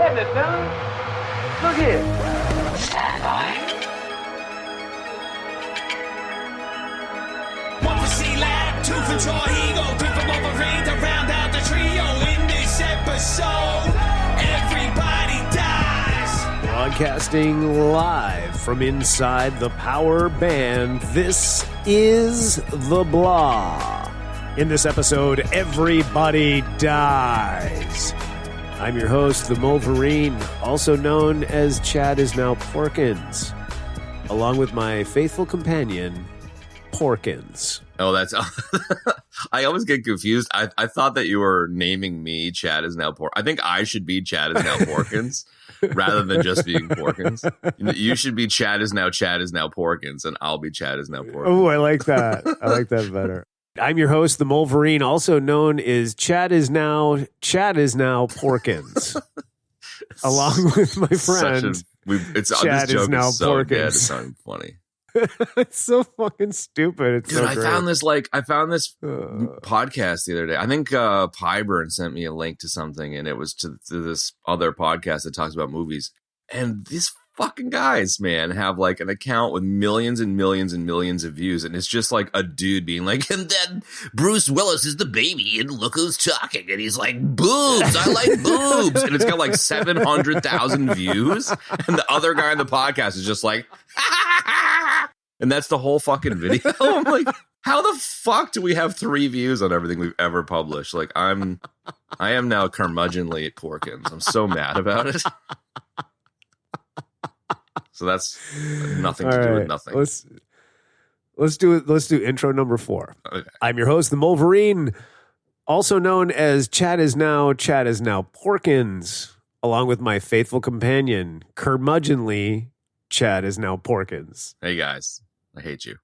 getting it done. Look here. Stand by. One for C-Lab, two for Troy Eagle, three for Wolverine to round out the trio. In this episode, everybody dies. Broadcasting live from inside the Power Band, this is The Blah. In this episode, everybody dies. I'm your host, the Wolverine, also known as Chad is now Porkins, along with my faithful companion, Porkins. Oh, that's... I always get confused. I thought that you were naming me Chad is now I think I should be Chad is now Porkins rather than just being Porkins. You should be Chad is now Porkins, and I'll be Chad is now Porkins. Oh, I like that. I like that better. I'm your host, the Wolverine, also known as Chad is now Porkins, along with my friend. Chad is now Porkins. Dead, it's not even funny. It's so fucking stupid. It's Dude, so I found this podcast the other day. I think Pyburn sent me a link to something, and it was to this other podcast that talks about movies. And these fucking guys, man, have like an account with millions and millions and millions of views, and it's just like a dude being like, and then Bruce Willis is the baby, and look who's talking, and he's like, boobs, I like boobs, and it's got like 700,000 views, and the other guy on the podcast is just like, and that's the whole fucking video. I'm like, how the fuck do we have 3 views on everything we've ever published? Like, I am now curmudgeonly at Porkins. I'm so mad about it. So that's nothing to do with nothing. Let's do intro number 4. Okay. I'm your host, the Wolverine, also known as Chad is now Porkins, along with my faithful companion, curmudgeonly Chad is now Porkins. Hey guys, I hate you.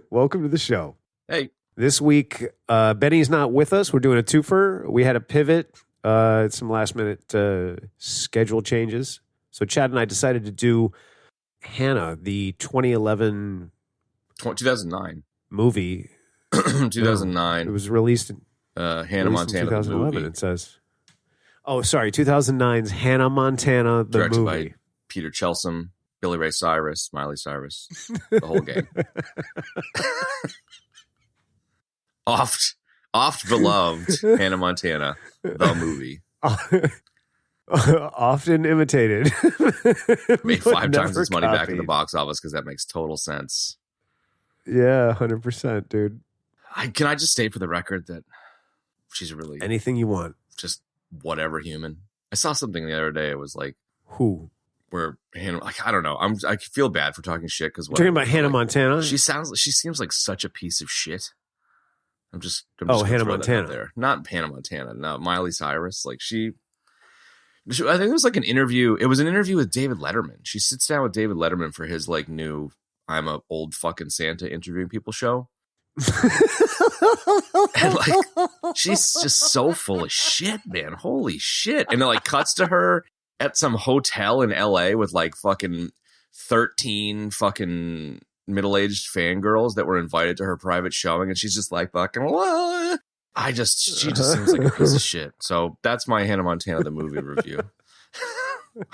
Welcome to the show. Hey. This week, Benny's not with us. We're doing a twofer. We had a pivot, some last minute schedule changes. So Chad and I decided to do Hanna, the 2009 movie. 2009. It was released in Hannah Montana, 2011. It says. Oh, sorry, 2009's Hannah Montana, the directed movie. By Peter Chelsom, Billy Ray Cyrus, Miley Cyrus, the whole gang. Oft beloved Hannah Montana, the movie. Often imitated. Made 5 times its money back in the box office because that makes total sense. Yeah, 100%, dude. Can I just state for the record that she's really... Anything you want. Just whatever human. I saw something the other day. It was like... Who? Where Hannah... Like, I don't know. I feel bad for talking shit because... Talking about Hannah Montana? She seems like such a piece of shit. I'm just Hannah Montana. There. Not Hannah Montana. No, Miley Cyrus. Like I think it was like an interview. It was an interview with David Letterman. She sits down with David Letterman for his like new I'm a old fucking Santa interviewing people show. And like she's just so full of shit, man. Holy shit. And it like cuts to her at some hotel in LA with like fucking 13 fucking middle-aged fangirls that were invited to her private showing, and she's just like fucking she just seems like a piece of shit. So that's my Hannah Montana the movie review.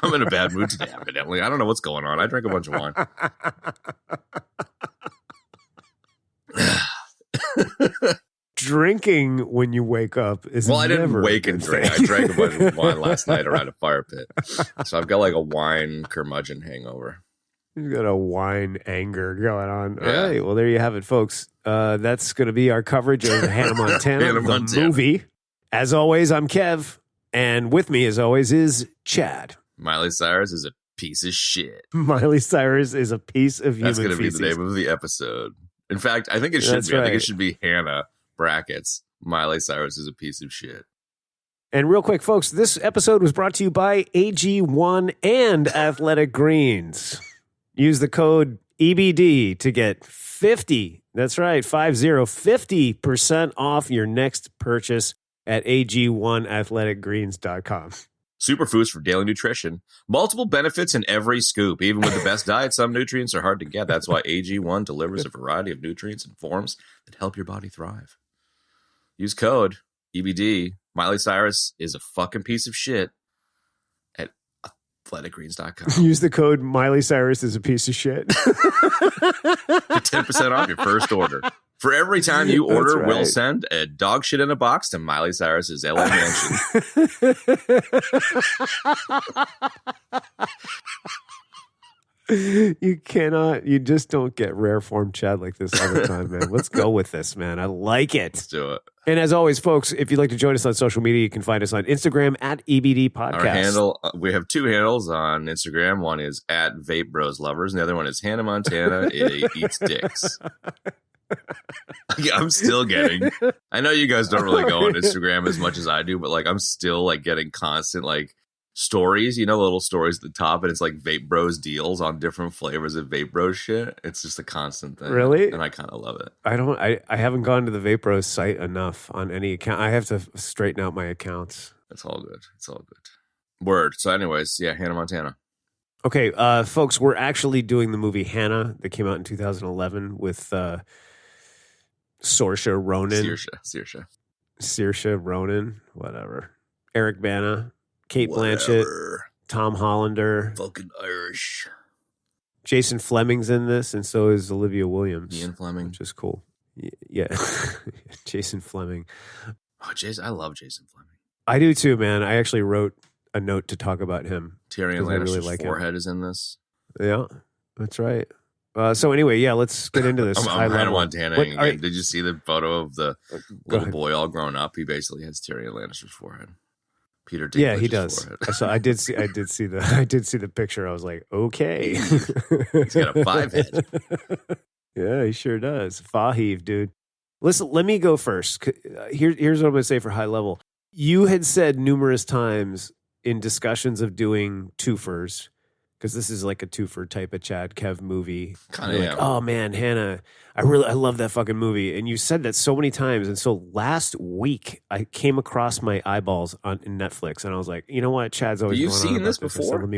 I'm in a bad mood today, evidently. I don't know what's going on. I drank a bunch of wine. Drinking when you wake up is I didn't wake and drink. I drank a bunch of wine last night around a fire pit. So I've got like a wine curmudgeon hangover. You've got a wine anger going on. Yeah. All right. Well, there you have it, folks. That's going to be our coverage of Hannah Montana, the movie. As always, I'm Kev. And with me, as always, is Chad. Miley Cyrus is a piece of shit. Miley Cyrus is a piece of human feces. That's going to be the name of the episode. In fact, I think it should be. Right. I think it should be Hannah, brackets, Miley Cyrus is a piece of shit. And real quick, folks, this episode was brought to you by AG1 and Athletic Greens. Use the code EBD to get 50. That's right, 50% off your next purchase at ag1athleticgreens.com. Superfoods for daily nutrition. Multiple benefits in every scoop. Even with the best diet, some nutrients are hard to get. That's why AG1 delivers a variety of nutrients and forms that help your body thrive. Use code EBD. Miley Cyrus is a fucking piece of shit at athleticgreens.com. Use the code Miley Cyrus is a piece of shit. For 10% off your first order. For every time you order, right. we'll send a dog shit in a box to Miley Cyrus's LA mansion. You just don't get rare form Chad like this all the time, man. Let's go with this, man. I like it. Let's do it. And as always, folks, if you'd like to join us on social media, you can find us on Instagram at EBD Podcast. Our handle, we have two handles on Instagram. One is at Vape Bros Lovers, and the other one is Hannah Montana Eats Dicks. I'm still getting, I know you guys don't really go on Instagram as much as I do, but like I'm still like getting constant like stories, you know, little stories at the top, and it's like Vape Bros deals on different flavors of Vape Bros shit. It's just a constant thing. Really? And I kind of love it. I haven't gone to the Vape Bros site enough on any account. I have to straighten out my accounts. It's all good. It's all good. Word. So anyways, yeah, Hannah Montana. Okay, folks, we're actually doing the movie Hannah that came out in 2011 with Saoirse Ronan. Saoirse Ronan, whatever. Eric Bana, Kate Blanchett, Tom Hollander. Fucking Irish. Jason Fleming's in this, and so is Olivia Williams. Ian Fleming. Which is cool. Yeah. Jason Fleming. Oh, I love Jason Fleming. I do too, man. I actually wrote a note to talk about him. Tyrion Lannister's forehead is in this. Yeah, that's right. So anyway, yeah, let's get into this. I'm Hannah Montana. Right. Did you see the photo of the little boy all grown up? He basically has Tyrion Lannister's forehead. Peter Dinklage's yeah, he does. Forehead. I did see the picture. I was like, okay, he's got a 5 head. Yeah, he sure does. Fahim, dude. Listen, let me go first. Here's what I'm going to say for high level. You had said numerous times in discussions of doing twofers, because this is like a twofer type of Chad Kev movie. Kind of, like, oh man, Hannah, I love that fucking movie. And you said that so many times. And so last week I came across my eyeballs in Netflix, and I was like, you know what, Chad's always. You've seen this before?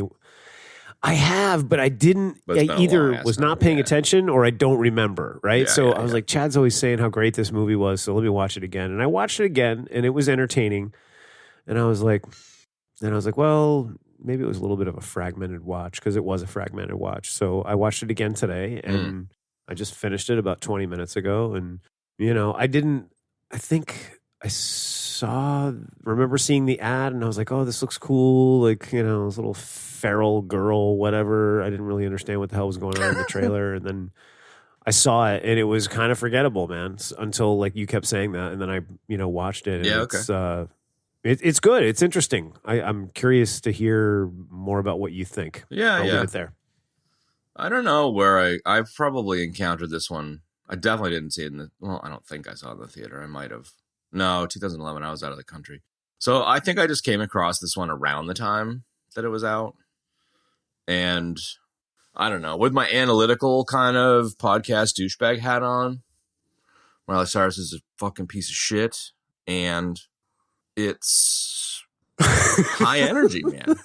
I have, but I didn't. I either was not paying attention or I don't remember. Right, yeah, so I was like, Chad's always saying how great this movie was, so let me watch it again. And I watched it again, and it was entertaining. And I was like, well, maybe it was a little bit of a fragmented watch, because it was a fragmented watch. So I watched it again today, and I just finished it about 20 minutes ago. And you know, I think I remember seeing the ad, and I was like, oh, this looks cool. Like, you know, this little feral girl, whatever. I didn't really understand what the hell was going on in the trailer. And then I saw it, and it was kind of forgettable, man, until like you kept saying that. And then I, watched it. And yeah. Okay. It's good. It's interesting. I'm curious to hear more about what you think. Yeah. I'll leave it there. I don't know where I've probably encountered this one. I definitely didn't see it I don't think I saw it in the theater. I might have. No, 2011, I was out of the country. So I think I just came across this one around the time that it was out. And I don't know, with my analytical kind of podcast douchebag hat on, Miley Cyrus is a fucking piece of shit. And it's high energy, man.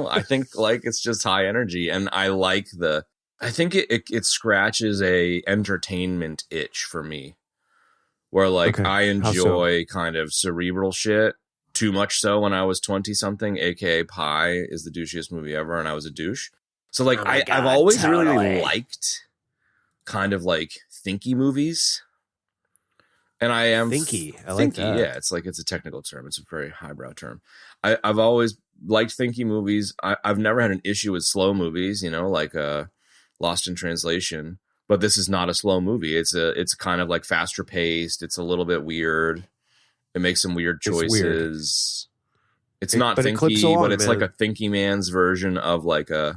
I think like it's just high energy. And I think it scratches a entertainment itch for me. Where like I enjoy kind of cerebral shit too much so when I was 20 something, aka Pi is the douchiest movie ever, and I was a douche. So like I've always really liked kind of like thinky movies, and I am thinky. I like that. Yeah, it's a technical term. It's a very highbrow term. I've always liked thinky movies. I've never had an issue with slow movies. Like Lost in Translation. But this is not a slow movie. It's kind of like faster paced. It's a little bit weird. It makes some weird choices. It's not thinky, but it's like a thinky man's version of like a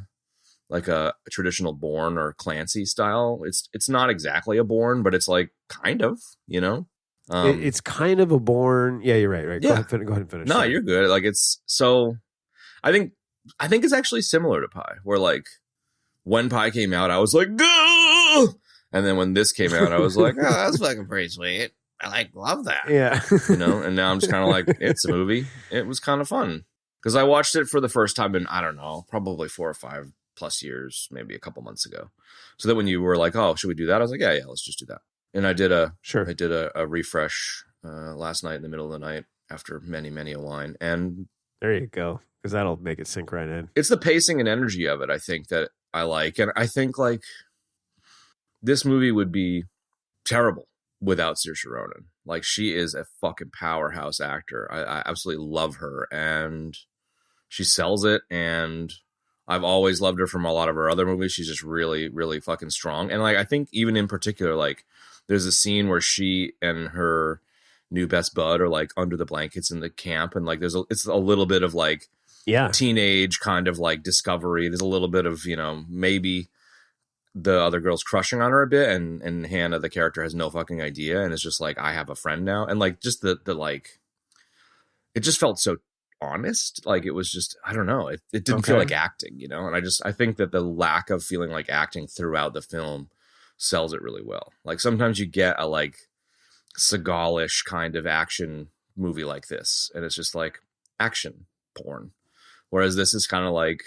traditional Bourne or Clancy style. It's not exactly a Bourne, but it's like kind of, it's kind of a Bourne. Yeah, you're right. Yeah. Go ahead and finish. No, you're good. Like it's so. I think it's actually similar to Pi, where like when Pi came out, I was like, go! And then when this came out, I was like, oh, that's fucking pretty sweet. I love that. Yeah. And now I'm just kind of like, it's a movie. It was kind of fun. Because I watched it for the first time in, I don't know, probably 4 or 5 plus years, maybe a couple months ago. So that when you were like, oh, should we do that? I was like, yeah, let's just do that. And I did a refresh last night in the middle of the night after many a wine. And there you go. Because that'll make it sink right in. It's the pacing and energy of it, I think, that I like. And I think, like, this movie would be terrible without Saoirse Ronan. Like, she is a fucking powerhouse actor. I absolutely love her. And she sells it. And I've always loved her from a lot of her other movies. She's just really, really fucking strong. And, like, I think even in particular, like, there's a scene where she and her new best bud are, like, under the blankets in the camp. And, like, it's a little bit of, like, teenage kind of like discovery. There's a little bit of, maybe the other girl's crushing on her a bit, and Hannah, the character, has no fucking idea, and it's just like, I have a friend now. And like, just the like, it just felt so honest. Like, it was just, I don't know, it didn't feel like acting, and I think that the lack of feeling like acting throughout the film sells it really well. Like, sometimes you get a like Seagal-ish kind of action movie like this, and it's just like action porn. Whereas this is kind of like,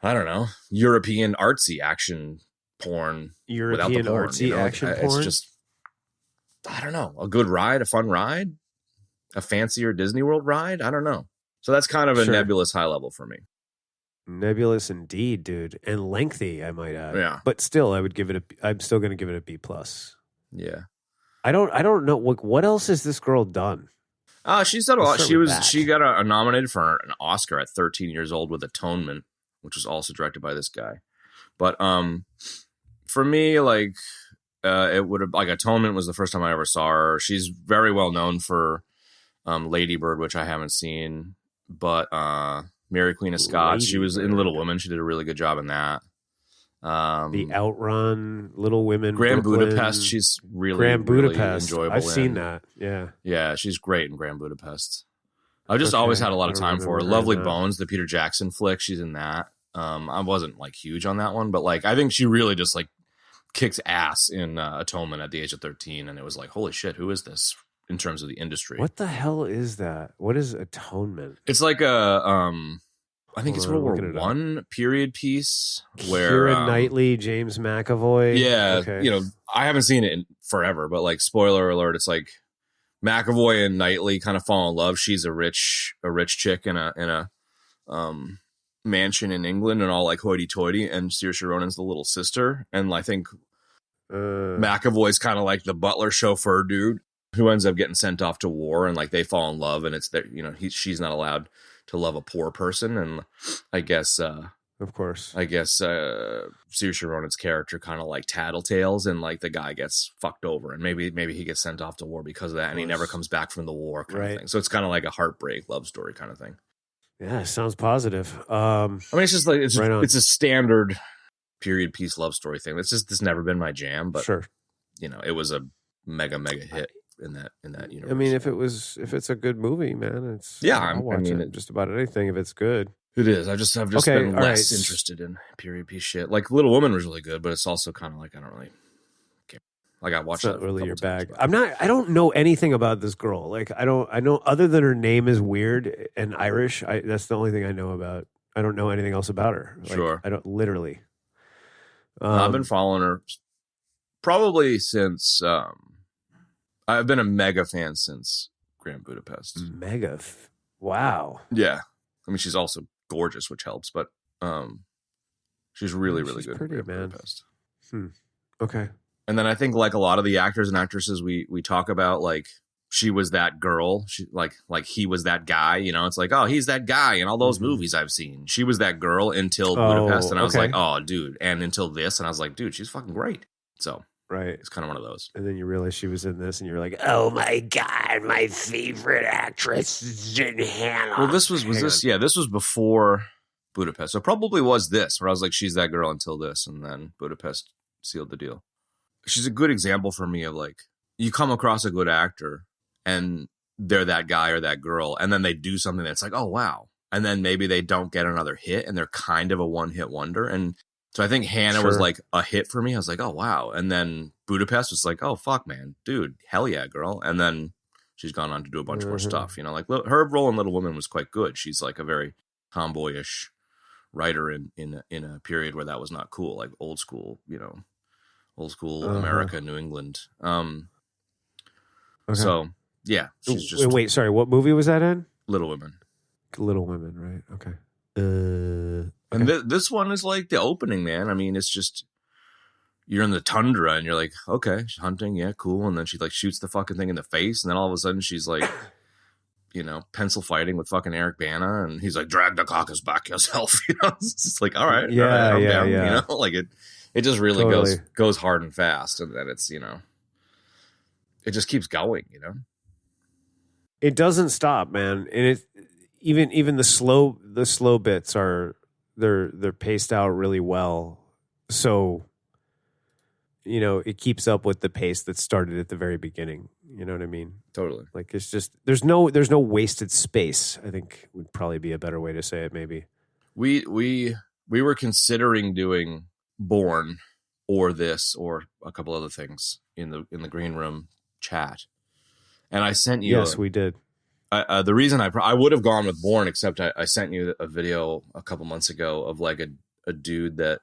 I don't know, European artsy action porn. Without the porn, artsy action porn? It's just, I don't know, a good ride, a fun ride, a fancier Disney World ride. I don't know. So that's kind of a nebulous high level for me. Nebulous indeed, dude. And lengthy, I might add. Yeah. But still, I'm still going to give it a B+. Yeah. I don't know. What else has this girl done? She's done a lot. She got nominated for an Oscar at 13 years old with Atonement, which was also directed by this guy. But for me, like, it would have, like, Atonement was the first time I ever saw her. She's very well known for Lady Bird, which I haven't seen, but Mary Queen of Scots. She was in Little Women. She did a really good job in that. The Outrun, Little Women, Grand Brooklyn, Budapest. She's really, Grand Budapest. Really enjoyable. I've seen that. Yeah. Yeah, she's great in Grand Budapest. I've just always had a lot of time for her. Lovely Bones, the Peter Jackson flick. She's in that. I wasn't like huge on that one, but like, I think she really just like kicks ass in Atonement at the age of 13. And it was like, holy shit, who is this in terms of the industry? What the hell is that? What is Atonement? It's like a, I think it's World War I period piece where Keira Knightley, James McAvoy. Yeah, okay. I haven't seen it in forever, but like, spoiler alert, it's like McAvoy and Knightley kind of fall in love. She's a rich chick in a mansion in England and all like hoity-toity, and Saoirse Ronan's the little sister, and I think McAvoy's kind of like the butler chauffeur dude who ends up getting sent off to war, and like they fall in love, and it's that she's not allowed to love a poor person, and I guess of course, Saoirse Ronan's character kind of like tattletales, and like the guy gets fucked over, and maybe he gets sent off to war because of that, and he never comes back from the war kind of thing. So it's kind of like a heartbreak love story kind of thing. Yeah, sounds positive. I mean, it's just like it's a standard period piece love story thing. It's never been my jam, but sure, it was a mega hit in that universe. I mean, if it's a good movie, man, I'll watch it. Just about anything if it's good. It is. I've just been less interested in period piece shit. Like Little Woman was really good, but it's also kind of like I don't really care. Like I watched that. Not really your bag. I don't know anything about this girl. Like I know other than her name is weird and Irish. That's the only thing I know about. I don't know anything else about her. Like, sure. I don't literally. I've been following her probably since. I've been a mega fan since Grand Budapest. Wow. Yeah. I mean, she's also gorgeous, which helps, but she's really good pretty, in Grand man. Budapest. Okay. And then I think like a lot of the actors and actresses we talk about, like she was that girl. She like he was that guy, it's like, oh, he's that guy in all those movies I've seen. She was that girl until Budapest. And I was like, oh, dude. And until this. And I was like, dude, she's fucking great. So right. It's kind of one of those. And then you realize she was in this and you're like, oh my God, my favorite actress is Hannah. Well, this was before Budapest. So probably was this where I was like, she's that girl until this. And then Budapest sealed the deal. She's a good example for me of like, you come across a good actor and they're that guy or that girl. And then they do something that's like, oh, wow. And then maybe they don't get another hit and they're kind of a one-hit wonder. And so I think Hannah was like a hit for me. I was like, oh, wow. And then Budapest was like, oh, fuck, man. Dude, hell yeah, girl. And then she's gone on to do a bunch more stuff. You know, like her role in Little Women was quite good. She's like a very tomboyish writer in a period where that was not cool, like old school, you know, America, New England. So yeah, she's just. Wait, sorry, what movie was that in? Little Women. Little Women, right? Okay. And this one is like the opening, man. I mean, it's just you're in the tundra and you're like, okay, she's hunting, yeah, cool. And then she like shoots the fucking thing in the face, and then all of a sudden she's like, you know, pencil fighting with fucking Eric Bana, and he's like, drag the caucus back yourself. You know, it's just like, all right, I'm down. You know, like it just really goes hard and fast, and then it's, you know, it just keeps going. You know, it doesn't stop, man, and it even the slow bits are they're paced out really well, so you know it keeps up with the pace that started at the very beginning. You know what I mean? Totally. Like it's just there's no wasted space, I think would probably be a better way to say it. Maybe we were considering doing Bourne or this or a couple other things in the green room chat, and I sent you. Yes, we did. The reason I would have gone with Bourne, except I sent you a video a couple months ago of like a dude that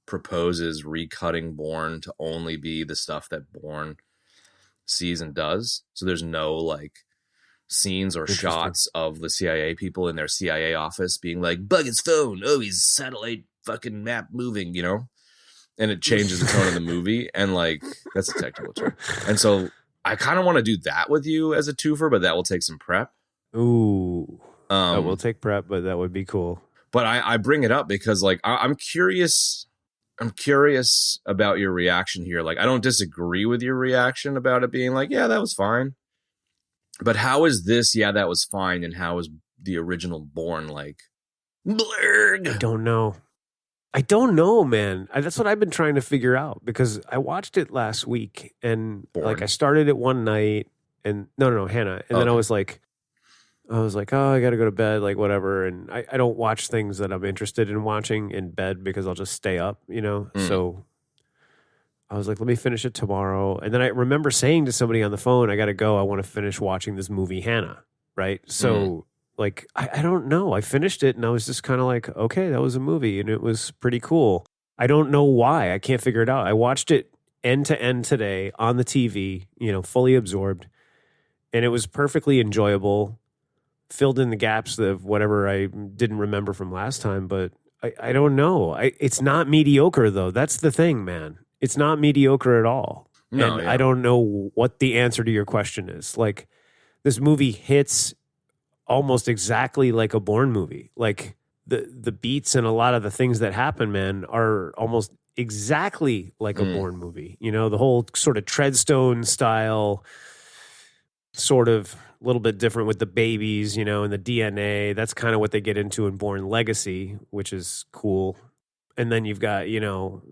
proposes recutting Bourne to only be the stuff that Bourne sees and does. So there's no like scenes or shots of the CIA people in their CIA office being like, bug his phone. Oh, he's satellite fucking map moving, you know? And it changes the tone of the movie. And like, that's a technical term. And so I kind of want to do that with you as a twofer, but that will take some prep. Ooh, that will take prep, but that would be cool. But I bring it up because like, I'm curious about your reaction here. Like, I don't disagree with your reaction about it being like, yeah, that was fine. But how is this? Yeah, that was fine. And how is the original Bourne like? Blurg. I don't know, man. That's what I've been trying to figure out because I watched it last week and Bourne. like I started it one night and no, Hannah. And then I was like, oh, I got to go to bed, like whatever. And I don't watch things that I'm interested in watching in bed because I'll just stay up, you know? So I was like, let me finish it tomorrow. And then I remember saying to somebody on the phone, I got to go. I want to finish watching this movie, Hannah. Right. So like, I don't know. I finished it and I was just kind of like, okay, that was a movie and it was pretty cool. I don't know why. I can't figure it out. I watched it end to end today on the TV, you know, fully absorbed. And it was perfectly enjoyable. Filled in the gaps of whatever I didn't remember from last time, but I don't know. It's not mediocre though. That's the thing, man. It's not mediocre at all. No, and I don't know what the answer to your question is. Like this movie hits almost exactly like a Bourne movie. Like the beats and a lot of the things that happen, man, are almost exactly like a Bourne movie. You know, the whole sort of Treadstone style, sort of a little bit different with the babies, you know, and the DNA. That's kind of what they get into in Bourne Legacy, which is cool. And then you've got, you know,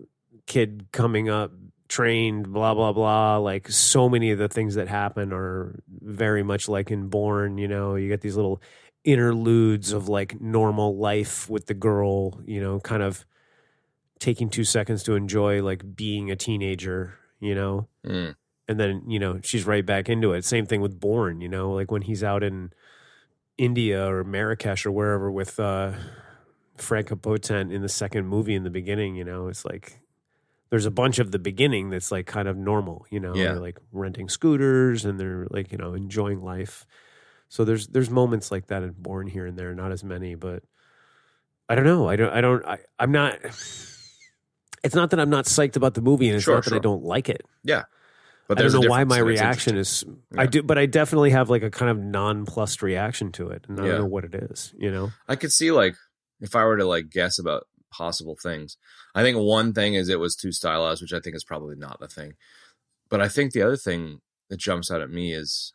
kid coming up, trained, blah, blah, blah. Like so many of the things that happen are very much like in Bourne, you know, you get these little interludes of like normal life with the girl, you know, kind of taking 2 seconds to enjoy like being a teenager, you know? And then, you know, she's right back into it. Same thing with Bourne, you know, like when he's out in India or Marrakesh or wherever with Franca Potent in the second movie in the beginning, you know, it's like there's a bunch of the beginning that's like kind of normal, you know, they're like renting scooters and they're like, you know, enjoying life. So there's moments like that in Bourne here and there, not as many, but I don't know. I'm not, it's not that I'm not psyched about the movie and it's not that I don't like it. Yeah. But I don't know why my reaction is. I do, but I definitely have like a kind of nonplussed reaction to it, and I don't know what it is. You know, I could see like if I were to like guess about possible things. I think one thing is it was too stylized, which I think is probably not the thing. But I think the other thing that jumps out at me is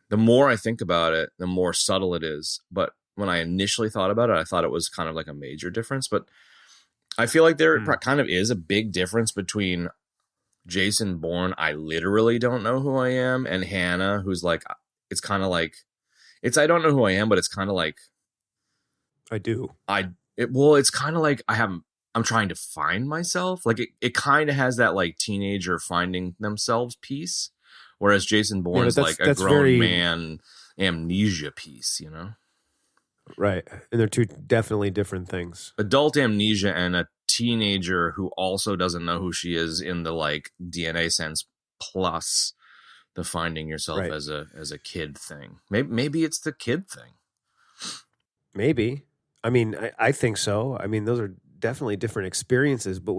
the more I think about it, the more subtle it is. But when I initially thought about it, I thought it was kind of like a major difference. But I feel like there kind of is a big difference between Jason Bourne, I literally don't know who I am, and Hannah, who's like, it's kind of like, I don't know who I am, but it's kind of like, I do. It's kind of like I'm trying to find myself. Like it kind of has that like teenager finding themselves piece Whereas Jason Bourne's but like a that's grown very- man amnesia piece, you know? Right. And they're two definitely different things. Adult amnesia and a teenager who also doesn't know who she is in the like DNA sense, plus the finding yourself Right. as a kid thing. Maybe it's the kid thing. Maybe. I mean, I think so. I mean, those are definitely different experiences, but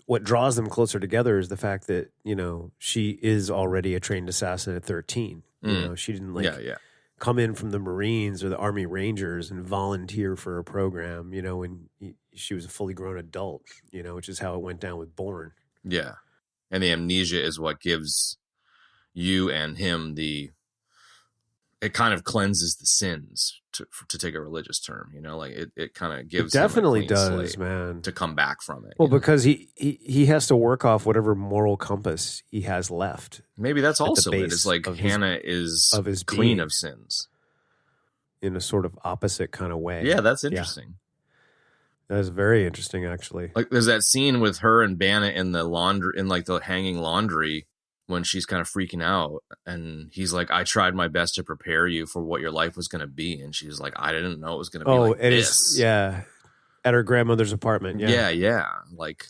what draws them closer together is the fact that, she is already a trained assassin at 13. She didn't come in from the Marines or the Army Rangers and volunteer for a program, when she was a fully grown adult, which is how it went down with Bourne. Yeah. And the amnesia is what gives you and him it kind of cleanses the sins, to take a religious term, like it kind of gives it definitely him a clean does, slate man, to come back from it. Well, because he has to work off whatever moral compass he has left. Maybe that's also it. base It's like of his- Hannah is of his clean being. of sins. In a sort of opposite kind of way. Yeah, that's interesting. That is very interesting, actually. Like there's that scene with her and Bana in the laundry, in like the hanging laundry, when she's kind of freaking out, and he's like, "I tried my best to prepare you for what your life was going to be," and she's like, "I didn't know it was going to be like it this." is. Yeah, at her grandmother's apartment. Yeah. Like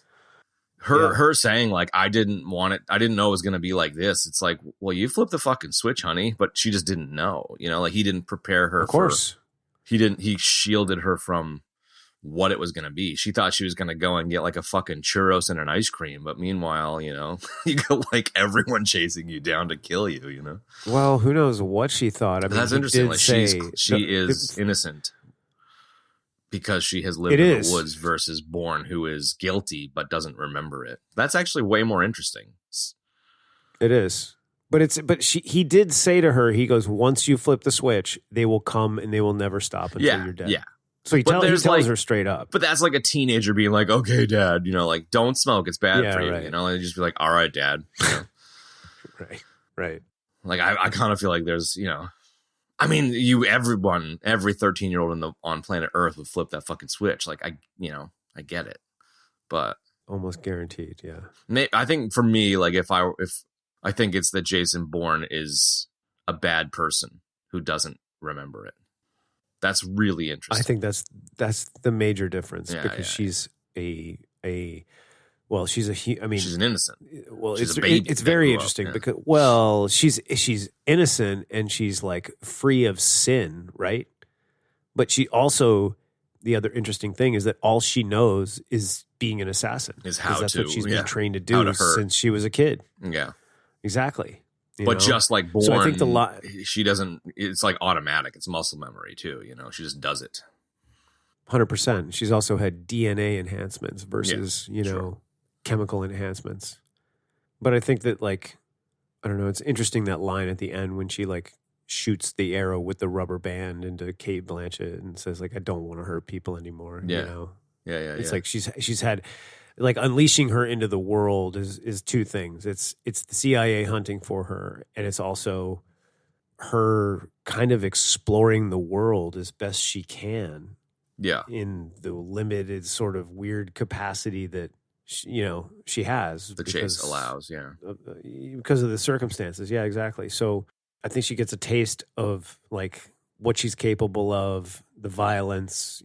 her saying like, "I didn't want it. I didn't know it was going to be like this." It's like, well, you flipped the fucking switch, honey, but she just didn't know. Like he didn't prepare her. Of course, he shielded her from what it was going to be. She thought she was going to go and get like a fucking churros and an ice cream, but meanwhile, you got like everyone chasing you down to kill you. Well, who knows what she thought? I mean, that's he interesting. did Like say she is innocent because she has lived in the woods, versus Bourne, who is guilty but doesn't remember it. That's actually way more interesting. It is. But he did say to her, he goes, once you flip the switch, they will come and they will never stop until you're dead. Yeah. So he tells her straight up. But that's like a teenager being like, okay, dad, like, don't smoke. It's bad for you. Right. And just be like, all right, dad. Right. Like, I kind of feel like there's, I mean, every 13-year-old on planet Earth would flip that fucking switch. Like, I get it. But almost guaranteed. Yeah. I think for me, like, if I think it's that Jason Bourne is a bad person who doesn't remember it. That's really interesting. I think that's the major difference, because she's she's an innocent. Well, she's a baby. It's very interesting because she's innocent and she's like free of sin, right? But she also, the other interesting thing is that all she knows is being an assassin. That's what she's been trained to do since she was a kid. Yeah, exactly. But just like Bourne, so I think she doesn't. It's like automatic. It's muscle memory too. She just does it. 100%. She's also had DNA enhancements versus chemical enhancements. But I think that I don't know. It's interesting that line at the end when she shoots the arrow with the rubber band into Cate Blanchett and says I don't want to hurt people anymore. Yeah. It's like she's had. Unleashing her into the world is two things. It's the CIA hunting for her, and it's also her kind of exploring the world as best she can. Yeah, in the limited sort of weird capacity that she has. The chase allows, because of the circumstances. Yeah, exactly. So I think she gets a taste of what she's capable of, the violence.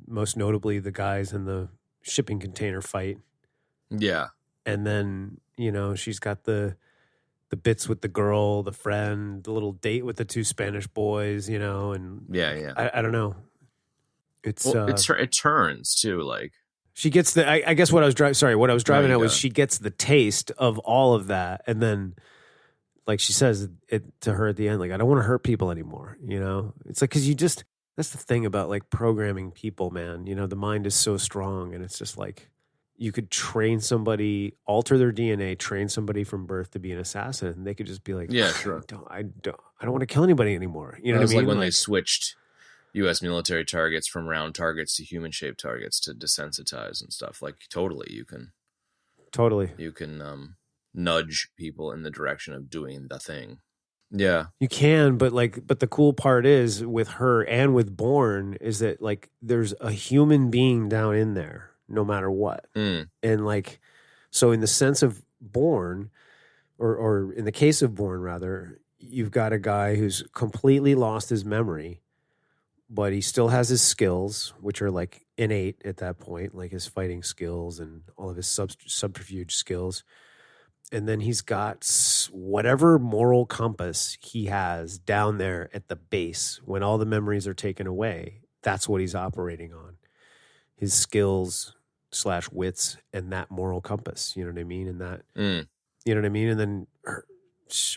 Most notably the guys in the shipping container fight. Yeah. And then, she's got the bits with the girl, the friend, the little date with the two Spanish boys, and I don't know. It's it turns too, she gets I guess what I was driving at was she gets the taste of all of that, and then she says it to her at the end, I don't want to hurt people anymore, It's because that's the thing about programming people, man. The mind is so strong, and it's just you could train somebody, alter their DNA, train somebody from birth to be an assassin, and they could just be like, yeah, sure. I don't want to kill anybody anymore. You know what I mean? Like when they switched U.S. military targets from round targets to human-shaped targets to desensitize and stuff. Totally, you can nudge people in the direction of doing the thing. Yeah, you can, but the cool part is with her and with Bourne is that there's a human being down in there, no matter what. And so in the sense of Bourne, or in the case of Bourne, rather, you've got a guy who's completely lost his memory, but he still has his skills, which are like innate at that point, like his fighting skills and all of his subterfuge skills. And then he's got whatever moral compass he has down there at the base when all the memories are taken away. That's what he's operating on. His skills / wits and that moral compass. You know what I mean? And that, you know what I mean? And then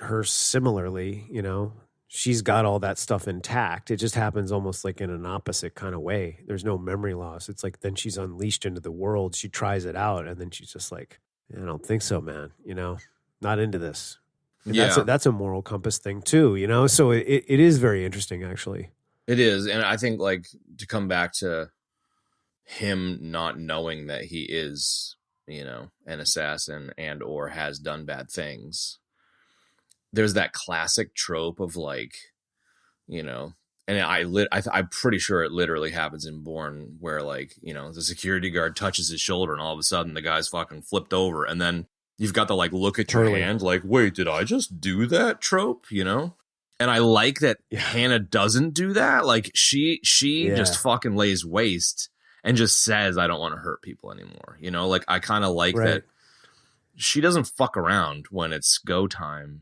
her similarly, you know, she's got all that stuff intact. It just happens almost like in an opposite kind of way. There's no memory loss. It's like then she's unleashed into the world. She tries it out, and then she's just like, I don't think so, man. You know, not into this. And that's a moral compass thing too, you know? So it is very interesting, actually. It is. And I think, like, to come back to him not knowing that he is, you know, an assassin and or has done bad things, there's that classic trope of, like, you know, and I'm pretty sure it literally happens in Bourne where, like, you know, the security guard touches his shoulder and all of a sudden the guy's fucking flipped over, and then you've got the, like, look at your hand, like, wait, did I just do that trope, you know? And I like that Hannah doesn't do that. Like, she just fucking lays waste and just says, I don't want to hurt people anymore. You know, like, I kind of like that she doesn't fuck around when it's go time.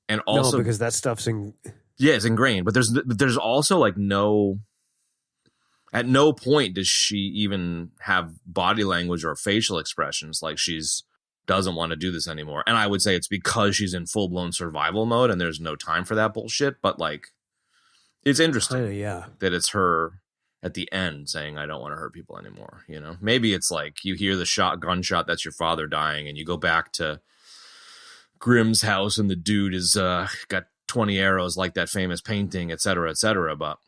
And also, because that stuff's it's ingrained, but there's also, like, at no point does she even have body language or facial expressions like she's doesn't want to do this anymore. And I would say it's because she's in full blown survival mode and there's no time for that bullshit. But, like, it's interesting that it's her at the end saying, I don't want to hurt people anymore. You know, maybe it's like you hear the gunshot, that's your father dying, and you go back to Grimm's house and the dude is got 20 arrows like that famous painting, et cetera, but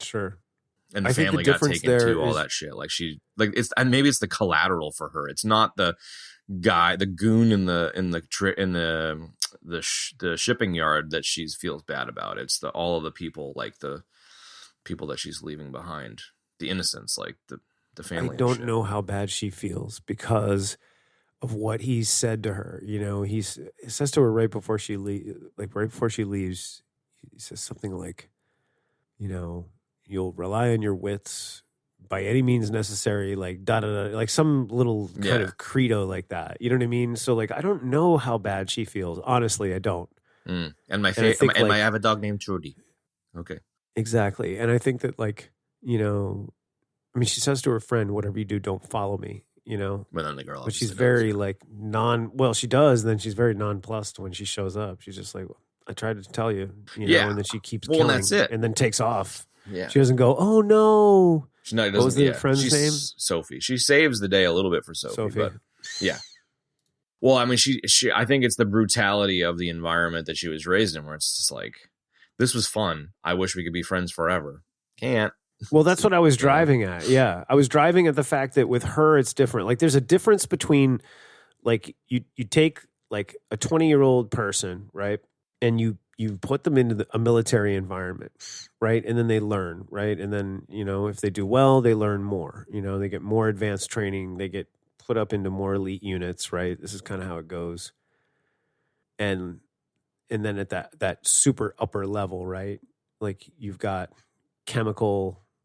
sure. And the family got taken too, all that shit. Like, she, like, it's, and maybe it's the collateral for her. It's not the guy, the goon in the shipping yard that she feels bad about. It's all of the people, like the people that she's leaving behind, the innocents, like the family. I don't know how bad she feels because of what he said to her. You know, he says to her right before she leaves, he says something like, you know, you'll rely on your wits by any means necessary, like like some little kind of credo like that. You know what I mean? So, like, I don't know how bad she feels. Honestly, I don't. And I have a dog named Trudy. Okay. Exactly. And I think that, like, you know, I mean, she says to her friend, whatever you do, don't follow me, you know? But then the girl, but she's very, like, she does, and then she's very nonplussed when she shows up. She's just like, well, I tried to tell you, you know, and then she keeps killing, and that's it. And then takes off. Yeah. She doesn't go, oh no. What was the friend's name? Sophie. She saves the day a little bit for Sophie. But yeah. Well, I mean, she I think it's the brutality of the environment that she was raised in, where it's just like, this was fun. I wish we could be friends forever. Can't. Well, that's what I was driving at. Yeah. I was driving at the fact that with her, it's different. Like, there's a difference between, like, you take, like, a 20-year-old person, right? And you put them into a military environment, right? And then they learn, right? And then, you know, if they do well, they learn more. You know, they get more advanced training. They get put up into more elite units, right? This is kind of how it goes. And then at that super upper level, right? Like, you've got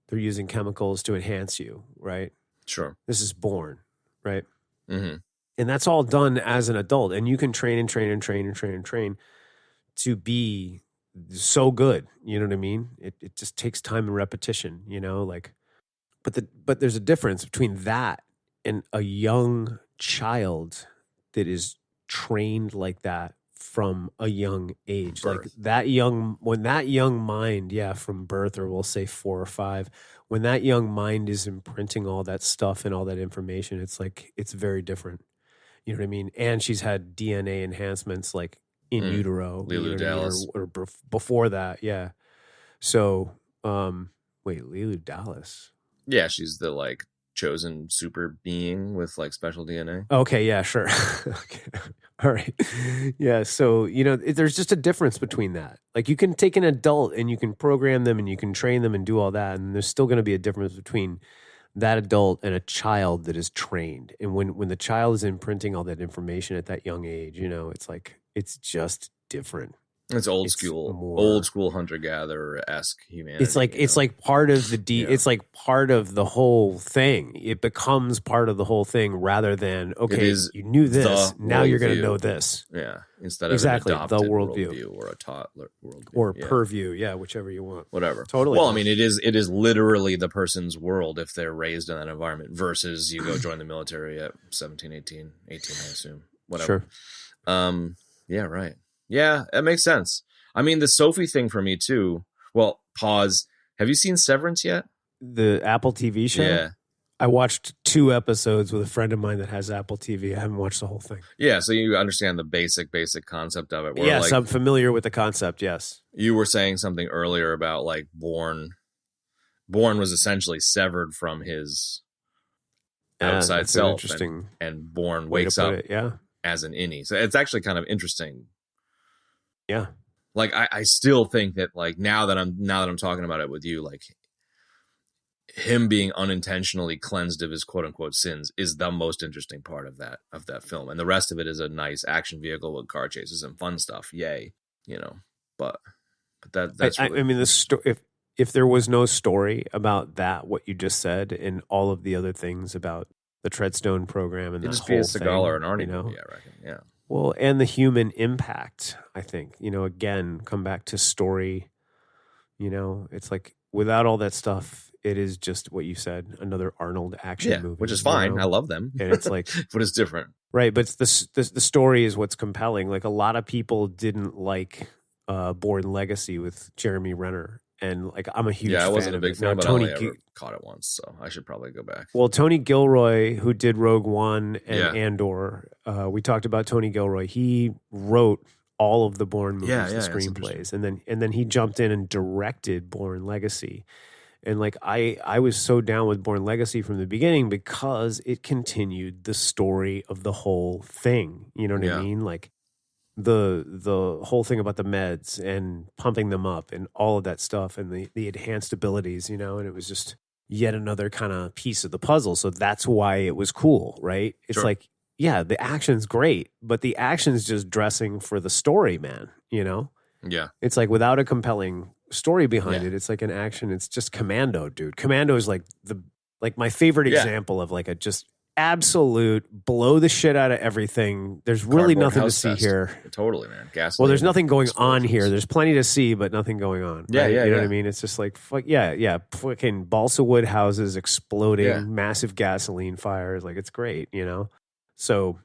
they're using chemicals to enhance you, right? Sure. This is Bourne, right? Mm-hmm. And that's all done as an adult. And you can train and train and train and train and train to be so good. You know what I mean? It just takes time and repetition, you know, like, but there's a difference between that and a young child that is trained like that from a young age. Birth. Like when that young mind, from birth, or we'll say 4 or 5, when that young mind is imprinting all that stuff and all that information, it's like, it's very different. You know what I mean? And she's had DNA enhancements, like, in utero, Leeloo Dallas, or before that, yeah. So, wait, Leeloo Dallas? Yeah, she's the, like, chosen super being with, like, special DNA. Okay, yeah, sure. Okay. All right, yeah. So, you know, there's just a difference between that. Like, you can take an adult and you can program them and you can train them and do all that, and there's still going to be a difference between that adult and a child that is trained. And when the child is imprinting all that information at that young age, you know, it's like, it's just different. It's old school hunter gatherer esque humanity. It's like part of the it's like part of the whole thing. It becomes part of the whole thing rather than you knew this, now you're going to know this. Yeah, instead of an adopted worldview or a taught worldview or purview, whichever you want. Whatever. Totally. Well, I mean, it is literally the person's world if they're raised in that environment versus you go join the military at 17, 18, I assume. Whatever. Sure. Yeah, right. Yeah, that makes sense. I mean, the Sophie thing for me too. Well, pause. Have you seen Severance yet? The Apple TV show? Yeah. I watched 2 episodes with a friend of mine that has Apple TV. I haven't watched the whole thing. Yeah, so you understand the basic concept of it. Yes, I'm familiar with the concept, yes. You were saying something earlier about like Bourne. Bourne was essentially severed from his outside self. Interesting and Bourne wakes up it, as an innie. So it's actually kind of interesting. Yeah. Like I still think that like now that I'm talking about it with you, like him being unintentionally cleansed of his quote unquote sins is the most interesting part of that film. And the rest of it is a nice action vehicle with car chases and fun stuff. Yay. You know, but that's really I mean, if there was no story about that, what you just said, and all of the other things about the Treadstone program and it'd that just be a Seagal thing, or an Arnie you know? movie, I reckon. Yeah. Well, and the human impact, I think, you know, again, come back to story, you know, it's like without all that stuff, it is just what you said, another Arnold action movie. Which is fine. You know? I love them. And it's like, but it's different. Right. But it's the story is what's compelling. Like a lot of people didn't like Bourne Legacy with Jeremy Renner. And like, I'm a huge fan. Yeah, I wasn't a big fan, but I only ever caught it once, so I should probably go back. Well, Tony Gilroy, who did Rogue One and Andor, we talked about Tony Gilroy. He wrote all of the Bourne movies, the screenplays, and then he jumped in and directed Bourne Legacy. And like I was so down with Bourne Legacy from the beginning because it continued the story of the whole thing. You know what I mean? Like the whole thing about the meds and pumping them up and all of that stuff and the enhanced abilities, you know, and it was just yet another kind of piece of the puzzle. So that's why it was cool, right? It's like, yeah, the action's great, but the action's just dressing for the story, man, you know? Yeah. It's like without a compelling story behind it, it's like an action. It's just Commando, dude. Commando is like my favorite example of like a just absolute blow the shit out of everything. There's really nothing to see here. Totally, man. Gasoline. Well, there's nothing going on here. There's plenty to see, but nothing going on. Yeah, right? yeah, You know what I mean? It's just like, fucking balsa wood houses exploding, massive gasoline fires. Like, it's great, you know? So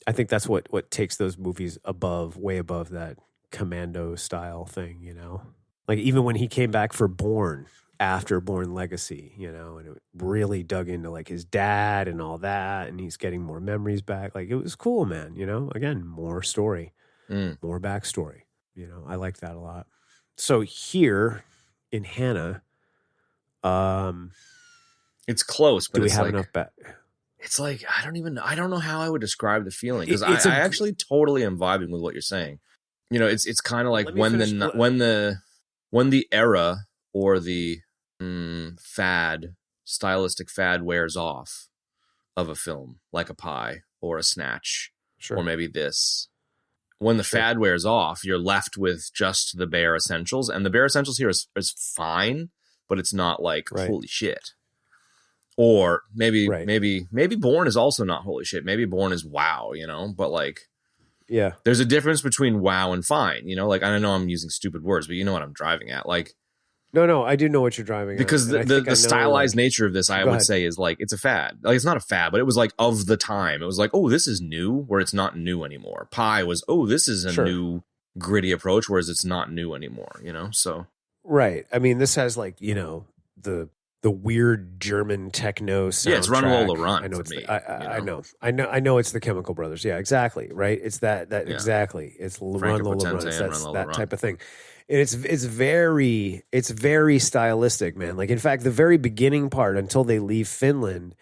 I think that's what takes those movies way above that Commando style thing, you know? Like, even when he came back for Bourne, after Bourne Legacy, you know, and it really dug into like his dad and all that, and he's getting more memories back. Like, it was cool, man, you know? Again, more story, more backstory, you know? I like that a lot. So here in Hanna, it's close, but do we have enough it's like, I don't know how I would describe the feeling, because I actually totally am vibing with what you're saying. You know, it's kind of like when the era or the stylistic fad wears off of a film, like a Pie or a Snatch, or maybe this. When the fad wears off, you're left with just the bare essentials, and the bare essentials here is fine, but it's not like holy shit. Or maybe Bourne is also not holy shit. Maybe Bourne is wow, you know, but like, there's a difference between wow and fine, you know, like, I know I'm using stupid words, but you know what I'm driving at. Like, no, I do know what you're driving because at. the stylized nature of this, I would say, is like, it's a fad. Like, it's not a fad, but it was like of the time. It was like, oh, this is new, where it's not new anymore. Pie was, oh, this is a new gritty approach, whereas it's not new anymore, you know? So. Right. I mean, this has like, you know, the weird German techno soundtrack. Yeah, it's Run Lola Run. I know for me, I know it's the Chemical Brothers. Yeah, exactly. Right. It's that exactly. It's Run Lola Run. That's that type of thing. And it's very stylistic, man. Like, in fact, the very beginning part, until they leave Finland,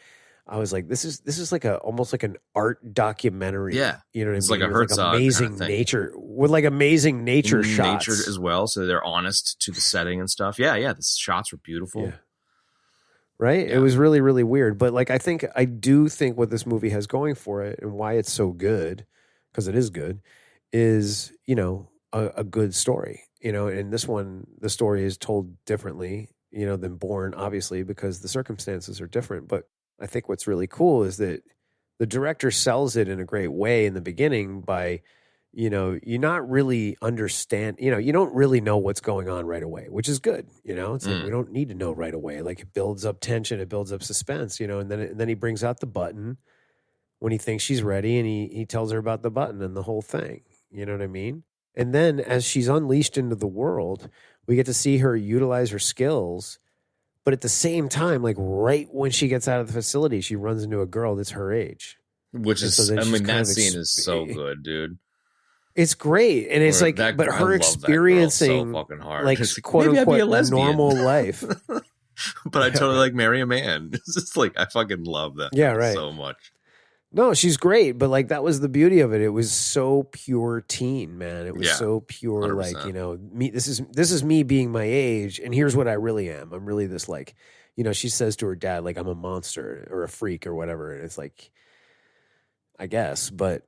I was like, this is like almost like an art documentary. Yeah, you know what I mean? It's like a Herzog like amazing kind of nature with like amazing nature shots, nature as well. So they're honest to the setting and stuff. Yeah, the shots were beautiful. Yeah. right? Yeah. It was really, really weird. But like, I do think what this movie has going for it and why it's so good, because it is good, is, you know, a good story, you know, and this one, the story is told differently, you know, than Bourne, obviously, because the circumstances are different. But I think what's really cool is that the director sells it in a great way in the beginning by, you know, you not really understand, you know, you don't really know what's going on right away, which is good. You know, it's like, we don't need to know right away. Like it builds up tension, it builds up suspense, you know, and then he brings out the button when he thinks she's ready and he tells her about the button and the whole thing. You know what I mean? And then as she's unleashed into the world, we get to see her utilize her skills. But at the same time, like right when she gets out of the facility, she runs into a girl that's her age. Which And is, so then I she's mean, kind that of scene is so good, dude. It's great. And it's Where like, that but girl- I her love that girl experiencing so fucking hard. like It's quote maybe I'd be a unquote lesbian. normal life. But I totally like marry a man. It's just like, I fucking love that Yeah, girl right. so much. No, she's great, but like that was the beauty of it. It was so pure teen, man. It was Yeah, so pure, 100%. like, you know, me. This is me being my age, and here's what I really am. I'm really this, like, you know. She says to her dad, like, I'm a monster or a freak or whatever, and it's like, I guess, but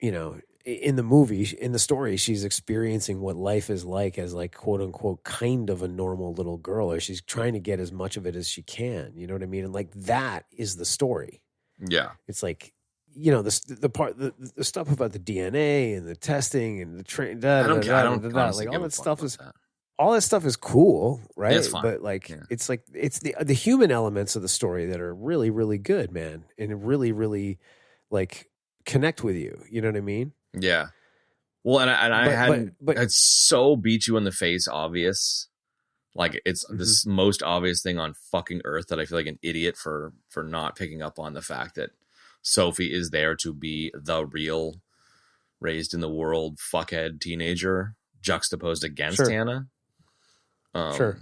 you know, in the movie, in the story, she's experiencing what life is like as like quote unquote kind of a normal little girl, or she's trying to get as much of it as she can. You know what I mean? And like that is the story. Yeah. It's like, you know, the stuff about the DNA and the testing and the train. I don't care. I don't Like honestly all give a that fuck stuff about is that. all that stuff is cool, right? It's fine. But like, Yeah. it's like it's the human elements of the story that are really, really good, man, and really, really like connect with you. You know what I mean? Yeah. Well, and I hadn't, but it's so beat you in the face obvious. Like it's this most obvious thing on fucking earth that I feel like an idiot for not picking up on the fact that Sophie is there to be the real raised in the world fuckhead teenager juxtaposed against Sure. Hannah. Sure.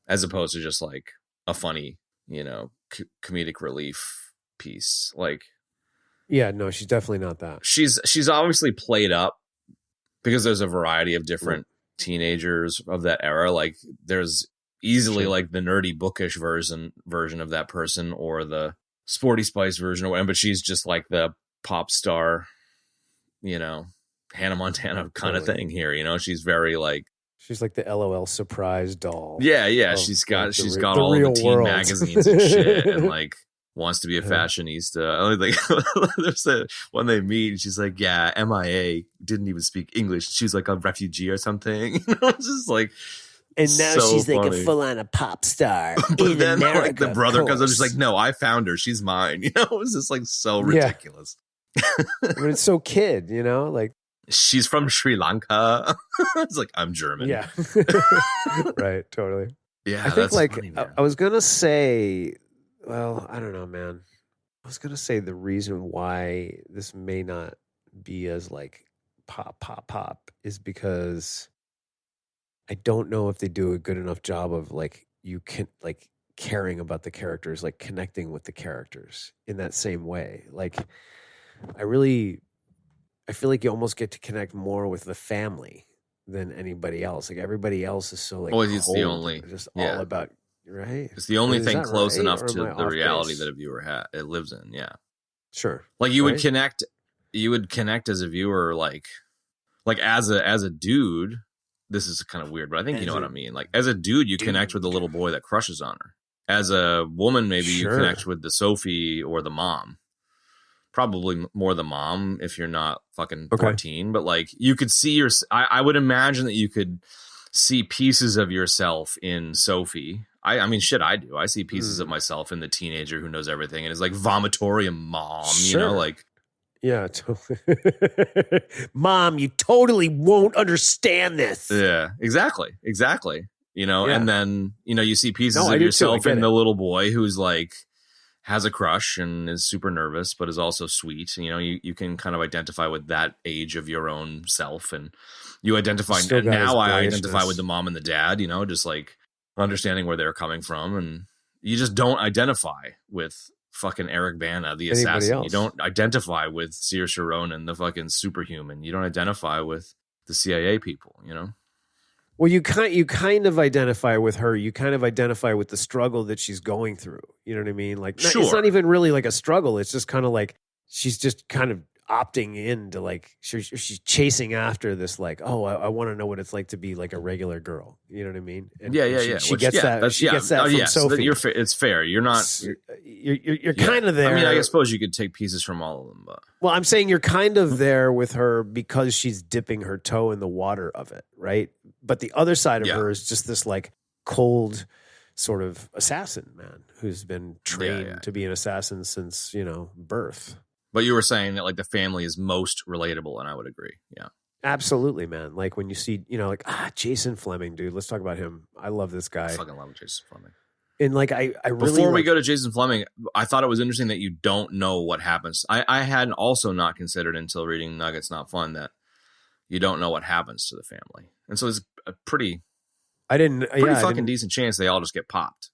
As opposed to just like a funny, you know, comedic relief piece. Like, Yeah, no, she's definitely not that. she's obviously played up because there's a variety of different teenagers of that era. Like there's easily Sure. like the nerdy bookish version of that person or the sporty spice version or whatever, but she's just like the pop star, you know, Hannah Montana kind of Totally. thing here. You know, she's very like, She's like the LOL surprise doll. yeah. of, She's like, got all real the teen world. magazines and shit and like wants to be a Yeah. fashionista. Like there's when they meet, she's like, yeah, MIA didn't even speak English. She's like a refugee or something. You know, it's just like, And now so she's like funny. a full on a pop star. But in then America, like the brother of comes up, just course. like, no, I found her. She's mine. You know, it was just like so Yeah. ridiculous. I mean, it's so kid, you know, like She's from Sri Lanka. It's like, I'm German. yeah, right, totally. Yeah. I think that's like funny, man. I was gonna say, well, I don't know, man. I was gonna say the reason why this may not be as like pop is because I don't know if they do a good enough job of like you can like caring about the characters, like connecting with the characters in that same way. Like I feel like you almost get to connect more with the family than anybody else. Like everybody else is so like Well, it's the cold, only- just yeah. all about right. It's the only Is thing that close right, enough or am to I the off reality base? that a viewer it lives in. Yeah. Sure, Like you would right? connect as a viewer, like as a dude. This is kind of weird, but I think you know what I mean. Like as a dude, you connect with the little boy that crushes on her. As a woman, maybe Sure. you connect with the Sophie or the mom. Probably more the mom if you're not fucking Okay. 14. But like you could see I would imagine that you could see pieces of yourself in Sophie. I mean, shit, I do. I see pieces of myself in the teenager who knows everything and is like vomitorium mom, you know, Sure. like. Yeah, totally. Mom, you totally won't understand this. Yeah, exactly. You know, Yeah. and then, you know, you see pieces No, I of do too. I yourself get in it. the little boy who's like, has a crush and is super nervous, but is also sweet. You know, you can kind of identify with that age of your own self. And you identify, Still and got his now I identify boyishness. with the mom and the dad, you know, just like understanding where they're coming from. And you just don't identify with fucking Eric Bana, the Anybody assassin. You else. don't identify with Saoirse Ronan, the fucking superhuman. You don't identify with the CIA people, you know? Well, you kind of identify with her. You kind of identify with the struggle that she's going through. You know what I mean? Like, Sure. It's not even really like a struggle. It's just kind of like she's just kind of opting in to like she's chasing after this like, oh, I want to know what it's like to be like a regular girl. You know what I mean? And she gets that. She gets that from Sophie. It's fair. You're not. You're kind of there. I mean, I suppose you could take pieces from all of them, but well, I'm saying you're kind of there with her because she's dipping her toe in the water of it, right? But the other side of her is just this like cold sort of assassin man who's been trained to be an assassin since, birth. But you were saying that like the family is most relatable, and I would agree. Yeah, absolutely, man. Like when you see, Jason Fleming, dude. Let's talk about him. I love this guy. I fucking love Jason Fleming. And like I really before we go to Jason Fleming, I thought it was interesting that you don't know what happens. I had also not considered until reading Nuggets Not Fun that you don't know what happens to the family, and so it's a pretty decent chance they all just get popped.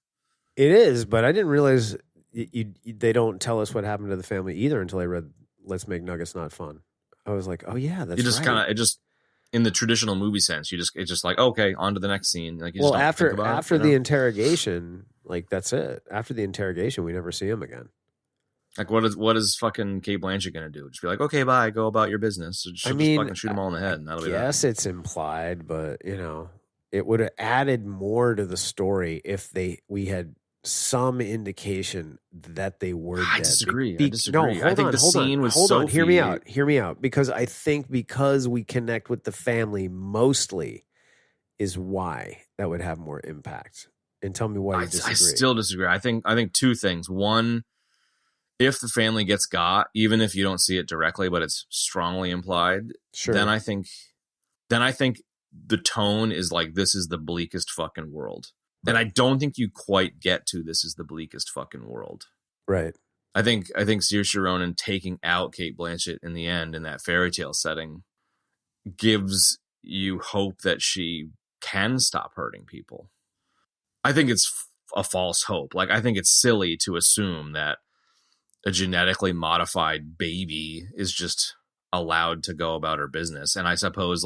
It is, but I didn't realize. They don't tell us what happened to the family either until I read Let's Make Nuggets Not Fun. I was like, oh yeah, that's you just right. It just in the traditional movie sense, it's just like, okay, on to the next scene. Like, after the interrogation, like that's it. After the interrogation, we never see him again. Like, what is fucking Cate Blanchett gonna do? Just be like, okay, bye, go about your business. She'll just fucking shoot them all in the head, and that'll be that. Yes, it's implied, but it would have added more to the story if we had some indication that they were dead. I disagree. No, I think the scene was Sophie. Hear me out. Because I think because we connect with the family mostly is why that would have more impact. And tell me why you disagree. I still disagree. I think two things. One, if the family gets got, even if you don't see it directly, but it's strongly implied, then I think the tone is like, this is the bleakest fucking world. And I don't think you quite get to this is the bleakest fucking world. Right. I think Saoirse Ronan taking out Cate Blanchett in the end in that fairy tale setting gives you hope that she can stop hurting people. I think it's a false hope. Like, I think it's silly to assume that a genetically modified baby is just allowed to go about her business. And I suppose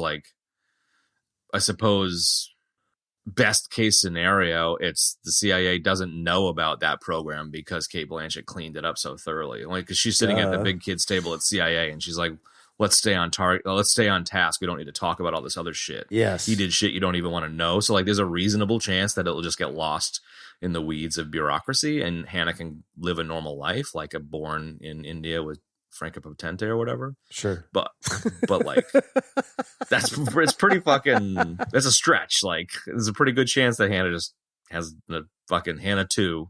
best case scenario, it's the CIA doesn't know about that program because Cate Blanchett cleaned it up so thoroughly. Like, because she's sitting at the big kids table at CIA and she's like, let's stay on target. Let's stay on task. We don't need to talk about all this other shit. Yes. He did shit you don't even want to know. So like, there's a reasonable chance that it'll just get lost in the weeds of bureaucracy and Hannah can live a normal life, like a Bourne in India with Franca Potente or whatever. Sure. But like, it's pretty fucking, that's a stretch. Like, there's a pretty good chance that Hannah just has the fucking Hannah 2,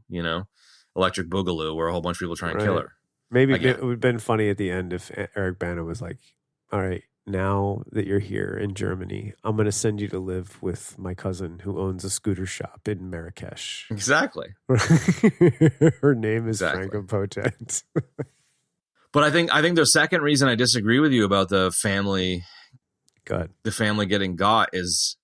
Electric Boogaloo, where a whole bunch of people try and kill her. Maybe it would have been funny at the end if Eric Bana was like, all right, now that you're here in Germany, I'm going to send you to live with my cousin who owns a scooter shop in Marrakesh. Exactly. Her name is Franca Potent. But I think the second reason I disagree with you about the family getting got is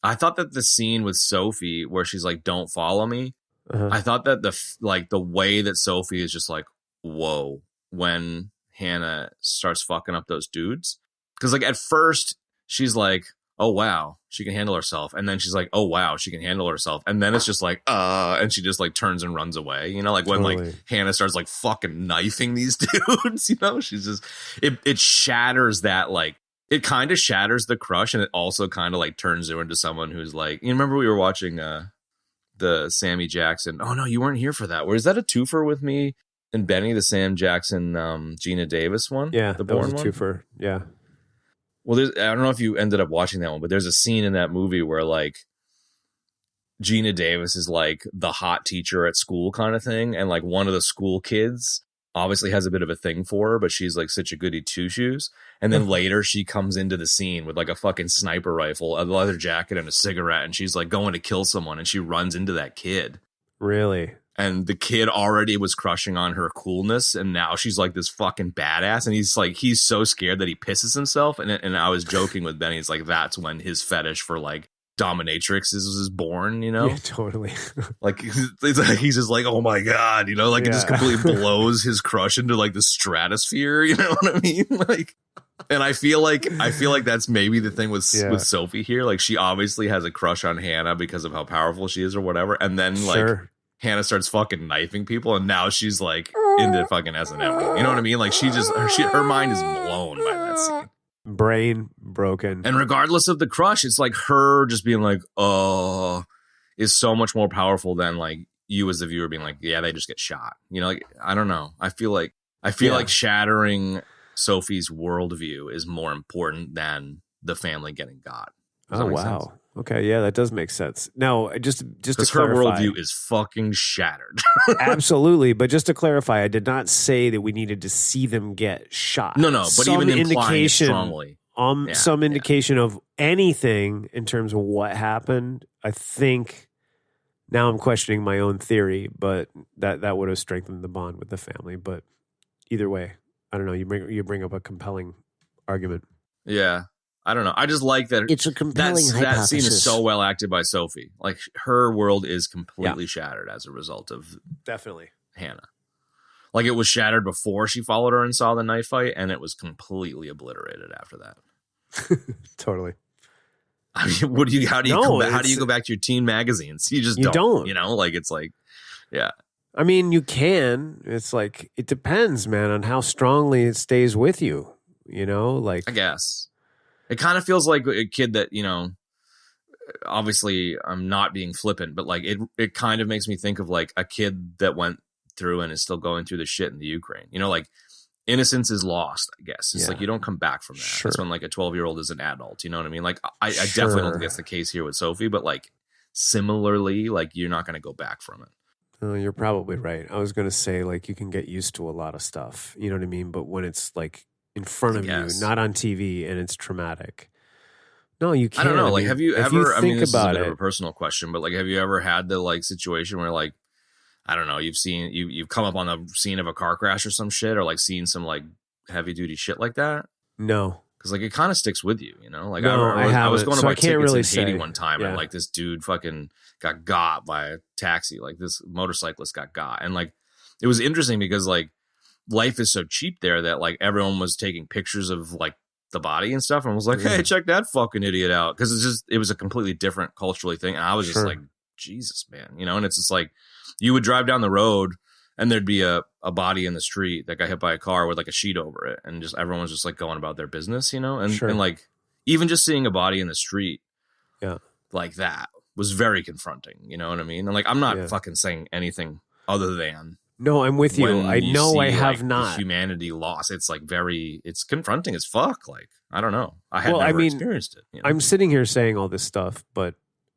I thought that the scene with Sophie where she's like, don't follow me. I thought that the way that Sophie is just like, whoa, when Hannah starts fucking up those dudes. Because like at first she's like, oh wow, she can handle herself. And then she's like, oh wow, she can handle herself. And then it's just like, and she just like turns and runs away. Like when like Hannah starts like fucking knifing these dudes, she's just, it shatters that, like, it kind of shatters the crush. And it also kind of like turns her into someone who's like, remember we were watching the Sammy Jackson. Oh no, you weren't here for that. Is that a twofer with me and Benny, the Sam Jackson, Gina Davis one? Yeah, the Bourne one. Twofer. Yeah. Well, I don't know if you ended up watching that one, but there's a scene in that movie where like Gina Davis is like the hot teacher at school kind of thing. And like one of the school kids obviously has a bit of a thing for her, but she's like such a goody two shoes. And then later she comes into the scene with like a fucking sniper rifle, a leather jacket and a cigarette. And she's like going to kill someone. And she runs into that kid. Really? And the kid already was crushing on her coolness, and now she's like this fucking badass. And he's so scared that he pisses himself. And I was joking with Benny, it's like that's when his fetish for like dominatrix is born, Yeah, totally. Like he's just like, oh my god, it just completely blows his crush into like the stratosphere. You know what I mean? Like, And I feel like that's maybe the thing with Sophie here. Like, she obviously has a crush on Hannah because of how powerful she is or whatever. And then like Hannah starts fucking knifing people, and now she's like into fucking S&M. You know what I mean? Like, her mind is blown by that scene. Brain broken. And regardless of the crush, it's like her just being like, is so much more powerful than like you as the viewer being like, yeah, they just get shot. You know, like, I don't know. I feel like shattering Sophie's worldview is more important than the family getting got. Oh, wow. Sense? Okay, yeah, that does make sense. Now, just to clarify, her worldview is fucking shattered. Absolutely, but just to clarify, I did not say that we needed to see them get shot. No, but some even implying it strongly. Some indication of anything in terms of what happened. I think now I'm questioning my own theory, but that would have strengthened the bond with the family. But either way, I don't know. You bring up a compelling argument. Yeah, I don't know. I just like that. It's a compelling hypothesis. That scene is so well acted by Sophie. Like, her world is completely shattered as a result of definitely Hannah. Like, it was shattered before she followed her and saw the knife fight, and it was completely obliterated after that. Totally. I mean, how do you go back to your teen magazines? You just don't. You know, like, it's like, yeah. I mean, you can. It's like, it depends, man, on how strongly it stays with you. You know, like, I guess it kind of feels like a kid that, you know, obviously I'm not being flippant, but like it kind of makes me think of like a kid that went through and is still going through the shit in the Ukraine. You know, like, innocence is lost, I guess. It's like you don't come back from that. Sure. It's when like a 12-year-old is an adult. You know what I mean? Like, I definitely don't think that's the case here with Sophie, but like, similarly, like, you're not going to go back from it. Oh, you're probably right. I was going to say, like, you can get used to a lot of stuff. You know what I mean? But when it's like in front of you, not on TV, and it's traumatic. No, you can't. I don't know. Like, have you ever, I mean, this is a bit of a personal question, but like, have you ever had the like situation where like, I don't know, you've come up on the scene of a car crash or some shit, or like seen some like heavy duty shit like that? No. Because like, it kind of sticks with you, you know? Like, no, I was going to buy tickets really in Haiti say. one time, and like, this dude fucking got by a taxi. Like, this motorcyclist got. And like, it was interesting because like, life is so cheap there that like, everyone was taking pictures of like the body and stuff, and was like, hey, check that fucking idiot out. Because it was a completely different culturally thing. And I was just like, Jesus, man, you know? And it's just like, you would drive down the road and there'd be a body in the street that got hit by a car with like a sheet over it, and just everyone's just like going about their business, you know? And like, even just seeing a body in the street like that was very confronting, you know what I mean? And like, I'm not fucking saying anything other than, no, I'm with you. I know I have like, not. Humanity lost. It's like it's confronting as fuck. Like, I don't know. I had never experienced it. You know? I'm sitting here saying all this stuff, but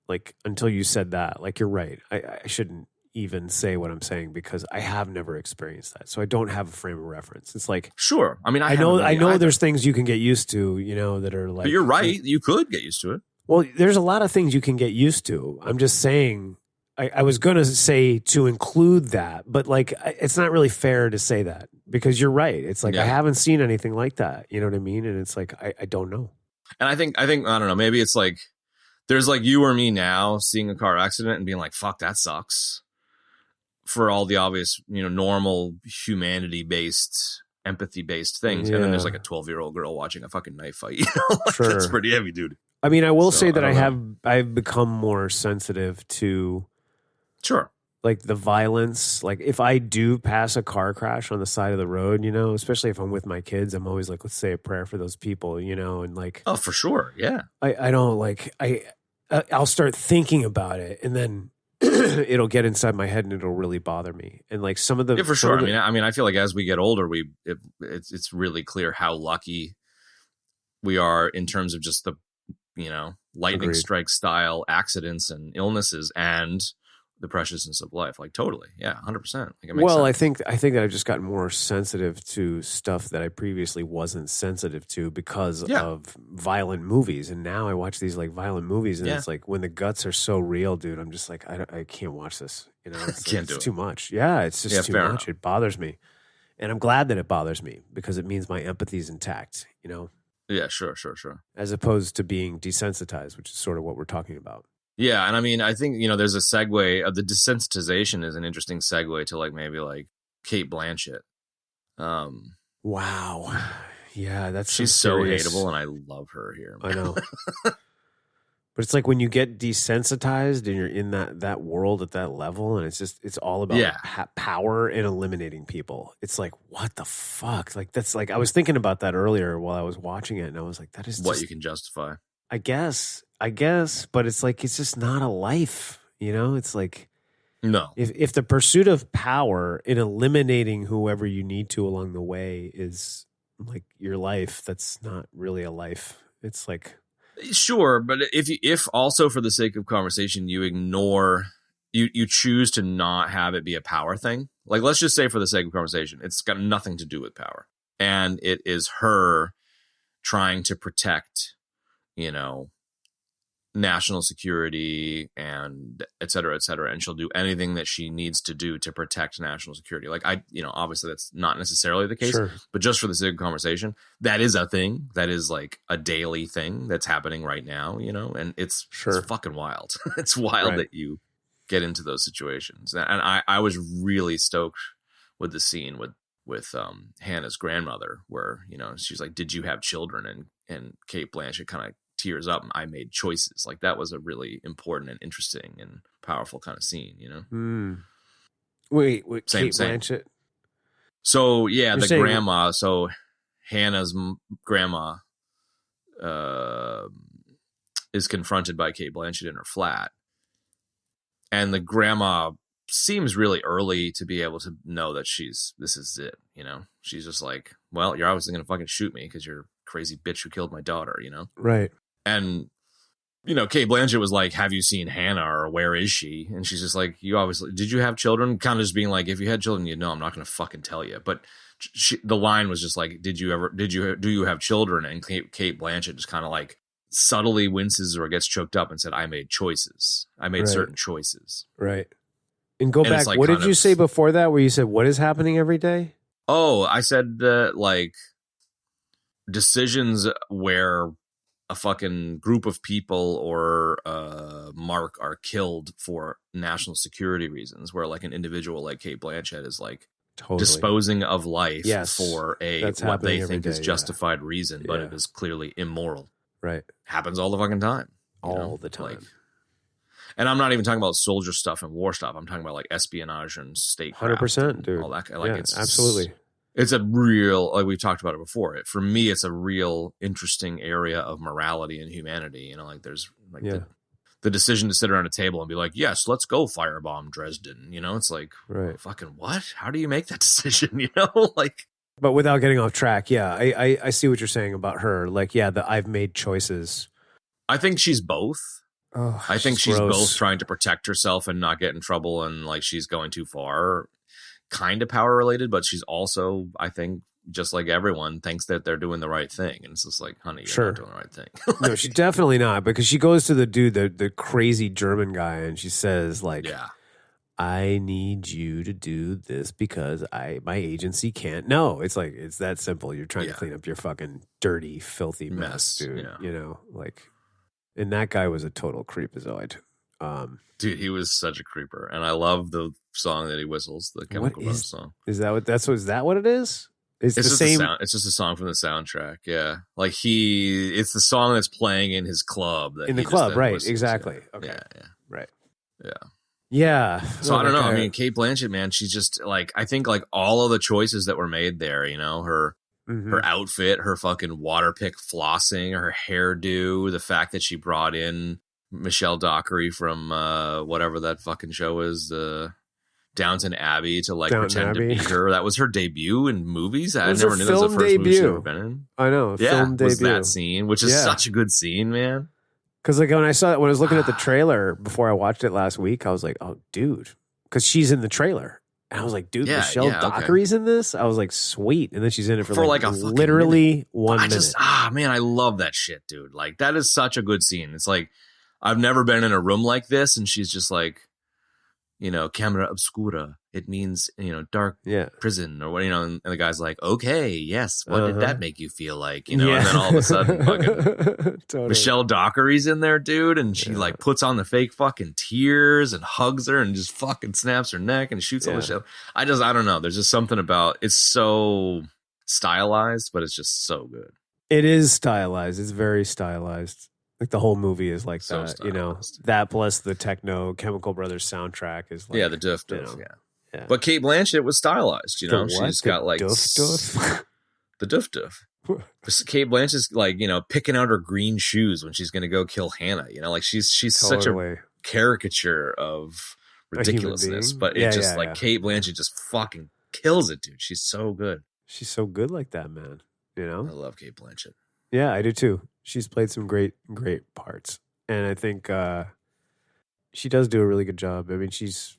like, until you said that, like, you're right. I shouldn't even say what I'm saying because I have never experienced that. So I don't have a frame of reference. It's like, sure. I mean, I know there's things you can get used to, you know, that are like, but you're right. You could get used to it. Well, there's a lot of things you can get used to. I'm just saying, I was going to say to include that, but like, it's not really fair to say that because you're right. It's like, I haven't seen anything like that. You know what I mean? And it's like, I don't know. And I think, I don't know, maybe it's like, there's like you or me now seeing a car accident and being like, fuck, that sucks. For all the obvious, you know, normal humanity-based, empathy-based things. And then there's like a 12-year-old girl watching a fucking knife fight. You know? Like, that's pretty heavy, dude. I mean, I will say that I've become more sensitive to like the violence. Like, if I do pass a car crash on the side of the road, you know, especially if I'm with my kids, I'm always like, let's say a prayer for those people, you know, and like, oh, for sure. Yeah. I don't like, I'll start thinking about it, and then it'll get inside my head and it'll really bother me. And like some of the, for sure. I mean, I feel like as we get older, it's really clear how lucky we are in terms of just the, you know, lightning strike style accidents and illnesses and the preciousness of life. Like, totally. Yeah. 100%. Like, it makes sense. I think that I've just gotten more sensitive to stuff that I previously wasn't sensitive to because of violent movies. And now I watch these like violent movies, and it's like, when the guts are so real, dude, I'm just like, I can't watch this. You know, it's too much. Yeah. It's just too much. Enough. It bothers me. And I'm glad that it bothers me because it means my empathy is intact, you know? Yeah, sure. As opposed to being desensitized, which is sort of what we're talking about. Yeah, and I mean, I think, you know, there's a segue of the desensitization is an interesting segue to like maybe like Kate Blanchett. Wow. Yeah, that's she's some so serious... hateable, and I love her here. I know. But it's like when you get desensitized and you're in that world at that level, and it's all about power and eliminating people. It's like, what the fuck? Like, that's like, I was thinking about that earlier while I was watching it, and I was like, that is what just, you can justify. I guess, but it's like, it's just not a life, you know? It's like, no. If the pursuit of power in eliminating whoever you need to along the way is like your life, that's not really a life. It's like, sure, but if also for the sake of conversation you ignore, you choose to not have it be a power thing, like let's just say for the sake of conversation it's got nothing to do with power, and it is her trying to protect, you know, national security and et cetera, and she'll do anything that she needs to do to protect national security. Like, I, you know, obviously that's not necessarily the case, sure, but just for the sake of conversation, that is a thing. That is like a daily thing that's happening right now, you know, and it's fucking wild. It's wild that you get into those situations. And I was really stoked with the scene with Hannah's grandmother, where, you know, she's like, did you have children? And Cate Blanchett kind of tears up. I made choices. Like, that was a really important and interesting and powerful kind of scene, you know? Wait, Cate Blanchett? So yeah, you're the grandma. So Hannah's grandma is confronted by Cate Blanchett in her flat, and the grandma seems really early to be able to know that this is it, you know? She's just like, well, you're obviously gonna fucking shoot me because you're a crazy bitch who killed my daughter, you know? Right. And, you know, Cate Blanchett was like, have you seen Hannah, or where is she? And she's just like, did you have children? Kind of just being like, if you had children, you'd know. I'm not going to fucking tell you. But the line was just like, do you have children? And Cate Blanchett just kind of like subtly winces or gets choked up and said, I made choices. I made certain choices. Right. And go back. Like, what did you say before that, where you said, what is happening every day? Oh, I said that, like, decisions where a fucking group of people or Mark are killed for national security reasons, where like an individual like Cate Blanchett is like disposing of life for what they think is justified reason, but it is clearly immoral. Right. Happens all the fucking time. All the time. Like, and I'm not even talking about soldier stuff and war stuff. I'm talking about like espionage and statecraft. 100%, dude. All that. Like, it's absolutely. It's a real, like we've talked about it before. For me, it's a real interesting area of morality and humanity. You know, like there's like the decision to sit around a table and be like, yes, let's go firebomb Dresden. You know, it's like, fucking what? How do you make that decision? You know, like. But without getting off track, I see what you're saying about her. Like, I've made choices. I think she's both. Oh, I think she's both trying to protect herself and not get in trouble, and like she's going too far. Kind of power related, but she's also, I think, just like everyone, thinks that they're doing the right thing, and it's just like, honey, you're not doing the right thing. Like, no, she's definitely not, because she goes to the dude, the crazy German guy, and she says like, I need you to do this because my agency can't. No, it's like, it's that simple. You're trying to clean up your fucking dirty, filthy mess, dude. Yeah. You know, like, and that guy was a total creepazoid. Dude, he was such a creeper, and I love the song that he whistles, the Chemical Brothers song. Is that what it is? It's the same. It's just a song from the soundtrack. Yeah, like it's the song that's playing in his club. In the club, right? Exactly. Okay. Yeah. Right. Yeah. Yeah. So I don't know. I mean, Cate Blanchett, man, she's just like, I think like all of the choices that were made there, you know, her outfit, her fucking water pick flossing, her hairdo, the fact that she brought in Michelle Dockery from whatever that fucking show is, Downton Abbey, to like pretend to be her. That was her debut in movies. I never knew that was the first movie she'd ever been in. I know. Film debut. Was that scene, which is such a good scene, man. Because like when I was looking at the trailer before I watched it last week, I was like, oh, dude, because she's in the trailer. And I was like, dude, Michelle Dockery's in this? I was like, sweet. And then she's in it for like literally 1 minute. Man, I love that shit, dude. Like, that is such a good scene. It's like, I've never been in a room like this, and she's just like, you know, camera obscura. It means, you know, dark prison or what, you know, and the guy's like, okay, yes. What did that make you feel like? You know, and then all of a sudden fucking Michelle Dockery's in there, dude. And she like puts on the fake fucking tears and hugs her and just fucking snaps her neck and shoots all the shit. I don't know. There's just something about, it's so stylized, but it's just so good. It is stylized. It's very stylized. Like the whole movie is like So that, you know. stylized. That plus the techno Chemical Brothers soundtrack is like, Yeah, the doof, you know, yeah. yeah. But Kate Blanchett was stylized, you The know. what? She's The got like doof? the doof. Kate Blanchett's like, you know, picking out her green shoes when she's going to go kill Hannah. You know, like she's such a Totally. caricature of ridiculousness, being? but it Yeah, just yeah, like yeah. Kate Blanchett just fucking kills it, dude. She's so good. She's so good like that, man. You I know? love Kate Blanchett. Yeah, I do too. She's played some great parts. And I think she does do a really good job. I mean, she's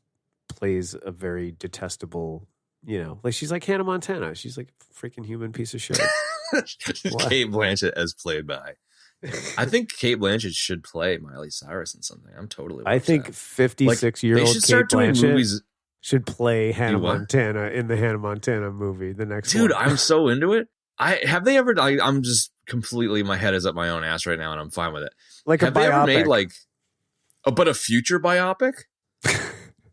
plays a very detestable, you know, like she's like Hannah Montana. She's like a freaking human piece of shit. What? Kate Blanchett as played by. I think Kate Blanchett should play Miley Cyrus in something. I'm totally. I think They 56-year-old should Kate start doing Blanchett movies. should play Hannah what? Montana in the Hannah Montana movie. The next Dude, one. I'm so into it. I'm just completely, my head is up my own ass right now, and I'm fine with it. like Have a they biopic. ever made like, but a future biopic?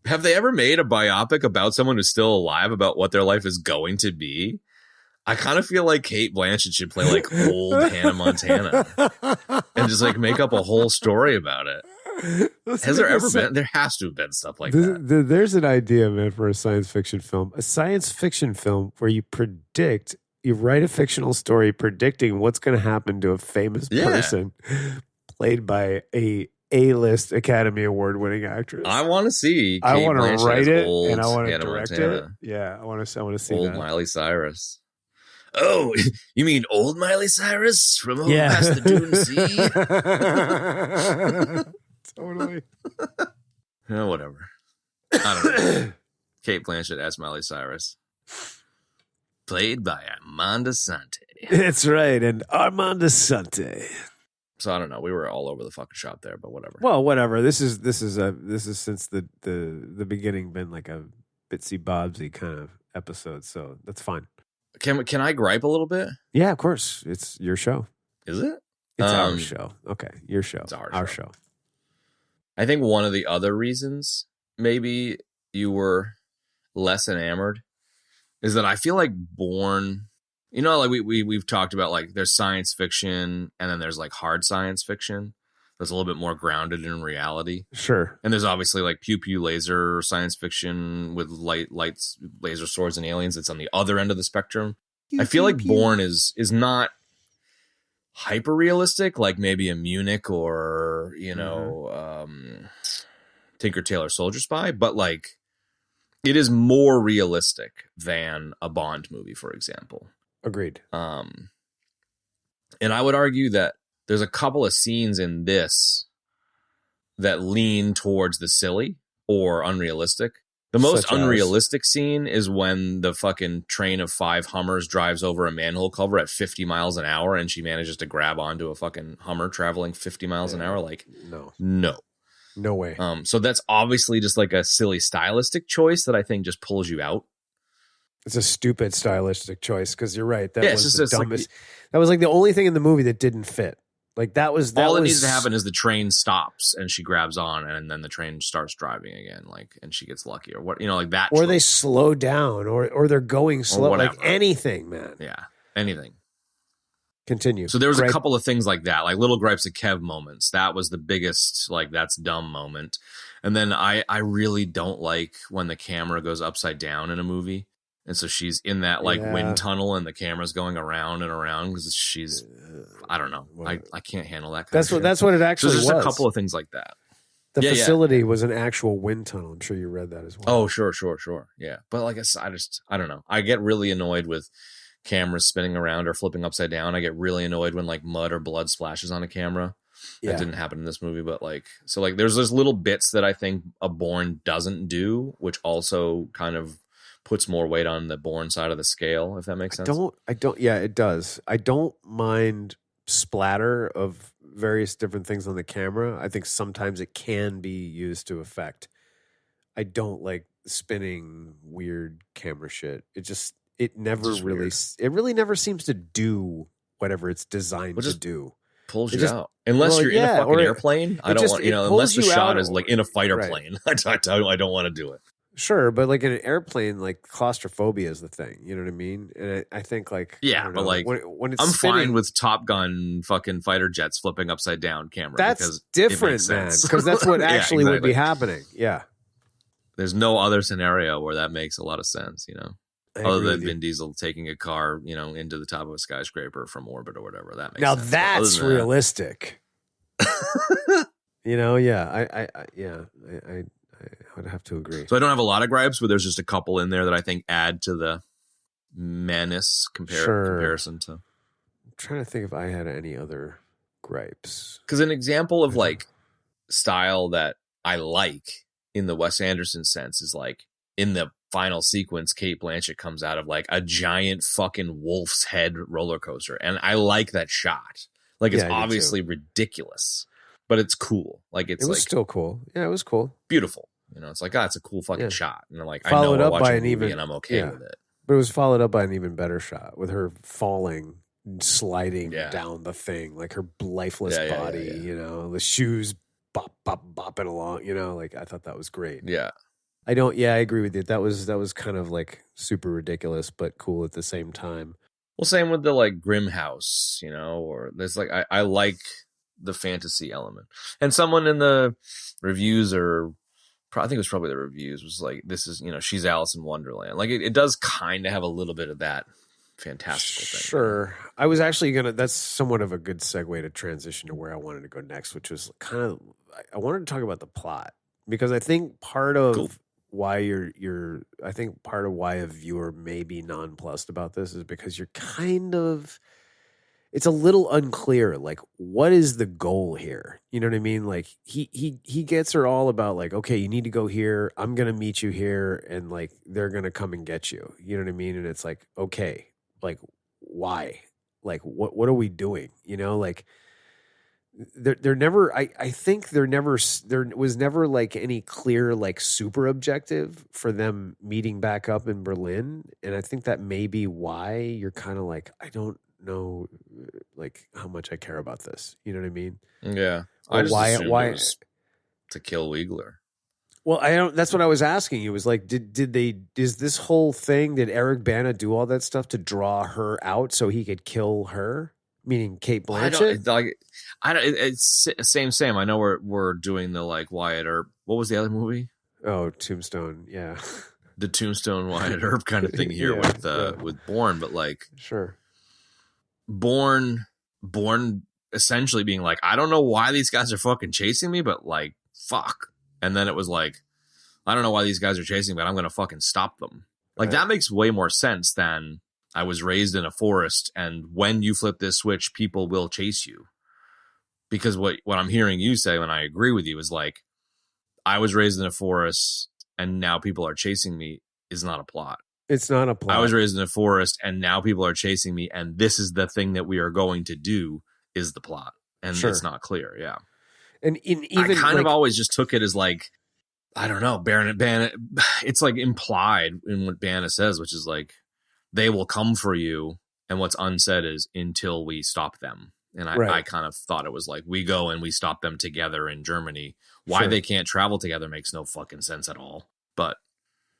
Have they ever made a biopic about someone who's still alive about what their life is going to be? I kind of feel like Kate Blanchett should play like old Hannah Montana and just like make up a whole story about it. Has there ever been? There has to have been stuff like that. There's an idea, man, for a science fiction film. A science fiction film where you write a fictional story predicting what's going to happen to a famous Yeah. person played by a A-list Academy Award winning actress. I want to see. I Kate want to Blanchett write as it old and I want to Hannah direct Montana. it. Yeah, I want to see Old that. Miley Cyrus. Oh, you mean old Miley Cyrus from over Yeah. past the Dune Sea? Totally. Whatever. I don't know. Kate Blanchett as Miley Cyrus. Played by Armand Asante. That's right. And Armand Asante. So I don't know. We were all over the fucking shop there, but whatever. Well, whatever. This is since the beginning been like a bitsy bobsy kind of episode, so that's fine. Can I gripe a little bit? Yeah, of course. It's your show. Is it? It's our show. Okay, your show. It's our show. I think one of the other reasons maybe you were less enamored is that I feel like Bourne, you know, like we've talked about, like there's science fiction and then there's like hard science fiction that's a little bit more grounded in reality. Sure. And there's obviously like pew pew laser science fiction with lights, laser swords and aliens. It's on the other end of the spectrum. I feel like Bourne is not hyper realistic, like maybe a Munich or, you know, Tinker Tailor Soldier Spy, but like it is more realistic than a Bond movie, for example. Agreed. And I would argue that there's a couple of scenes in this that lean towards the silly or unrealistic. The most Such as? unrealistic scene is when the fucking train of 5 Hummers drives over a manhole cover at 50 miles an hour and she manages to grab onto a fucking Hummer traveling 50 miles an hour. Like, no way. So that's obviously just like a silly stylistic choice that I think just pulls you out. It's a stupid stylistic choice because you're right. That Yeah, it's was just the like dumbest. That was like the only thing in the movie that didn't fit. Like that was All that needs to happen is the train stops and she grabs on, and then the train starts driving again, like, and she gets lucky, or what, you know, like that. Or they choice. slow down, or they're going slow, like whatever. anything, man. Yeah, anything. Continue. So there was Gripe. a couple of things like that, like little gripes of Kev moments. That was the biggest, like, that's dumb moment. And then I really don't like when the camera goes upside down in a movie. And so she's in that like wind tunnel and the camera's going around and around because she's, I don't know. I can't handle that kind of shit. That's what it actually so was. there's just a couple of things like that. The facility was an actual wind tunnel. I'm sure you read that as well. Oh, sure. Yeah. But like I don't know. I get really annoyed with cameras spinning around or flipping upside down. I get really annoyed when like mud or blood splashes on a camera. That didn't happen in this movie, but like, so like there's those little bits that I think a Bourne doesn't do, which also kind of puts more weight on the Bourne side of the scale, if that makes sense. I don't. Yeah, it does. I don't mind splatter of various different things on the camera. I think sometimes it can be used to effect. I don't like spinning weird camera shit. It really never seems to do whatever it's designed to do. Pulls you out. Unless you're in a fucking airplane. I don't want, unless the shot is like in a fighter plane. I don't want to do it. Sure, but like in an airplane, like claustrophobia is the thing. You know what I mean? And I think like I Yeah, don't but know, like when it's I'm spinning, fine with Top Gun fucking fighter jets flipping upside down camera that's because different, it makes man. sense. Because that's what Yeah, actually would be exactly. happening. Yeah, There's no other scenario where that makes a lot of sense, you know. I Other agree than with you. Vin Diesel taking a car, you know, into the top of a skyscraper from orbit or whatever. That makes Now sense. But other that's than that- realistic. You know, yeah, I would have to agree. So I don't have a lot of gripes, but there's just a couple in there that I think add to the menace comparison to. I'm trying to think if I had any other gripes. Because an example of like style that I like in the Wes Anderson sense is like in the final sequence, Kate Blanchett comes out of like a giant fucking wolf's head roller coaster. And I like that shot. Like it's Yeah, I do obviously ridiculous, but it's cool. Like It it's was like still cool. Yeah, it was cool. beautiful. You know, it's like, it's a cool fucking Yeah. shot. And like, Followed I know up I watch by a an movie even- and I'm okay yeah. with it. But it was followed up by an even better shot with her falling, sliding Yeah. down the thing, like her lifeless Yeah, body, yeah. you know, the shoes bopping along, you know, like I thought that was great. Yeah. I agree with you. That was kind of like super ridiculous, but cool at the same time. Well, same with the like Grimm house, you know, or there's like, I like the fantasy element. And someone in the reviews I think it was probably the reviews was like, this is, you know, she's Alice in Wonderland. Like it does kind of have a little bit of that fantastical thing. Sure. I was actually that's somewhat of a good segue to transition to where I wanted to go next, which was kind of, I wanted to talk about the plot because I think part of Cool. why I think part of why a viewer may be nonplussed about this is because you're kind of, it's a little unclear, like what is the goal here? You know what I mean? Like he gets her all about like, okay, you need to go here. I'm going to meet you here. And like, they're going to come and get you. You know what I mean? And it's like, okay, like why? Like, what are we doing? You know, like they're never, I think there was never like any clear, like super objective for them meeting back up in Berlin. And I think that may be why you're kind of like, I don't know like how much I care about this. You know what I mean? Yeah. Or I just why assumed it was to kill Wiegler. Well, I don't, that's what I was asking you. Was like, is this whole thing, did Eric Bana do all that stuff to draw her out so he could kill her? Meaning Kate Blanchett? It's same. I know we're doing the like Wyatt Earp. What was the other movie? Oh, Tombstone. Yeah. The Tombstone Wyatt Earp kind of thing here with Bourne, but like Sure. Bourne essentially being like, I don't know why these guys are fucking chasing me, but like, fuck. And then it was like, I don't know why these guys are chasing me, but I'm going to fucking stop them. Like that makes way more sense than I was raised in a forest. And when you flip this switch, people will chase you. Because what I'm hearing you say, when I agree with you, is like, I was raised in a forest and now people are chasing me is not a plot. It's not a plot. I was raised in a forest and now people are chasing me. And this is the thing that we are going to do is the plot. And Sure. it's not clear. Yeah. And even I kind of like, always just took it as like, I don't know, Bana, it's like implied in what Bana says, which is like, they will come for you. And what's unsaid is until we stop them. And I kind of thought it was like, we go and we stop them together in Germany. Why Sure. they can't travel together makes no fucking sense at all. But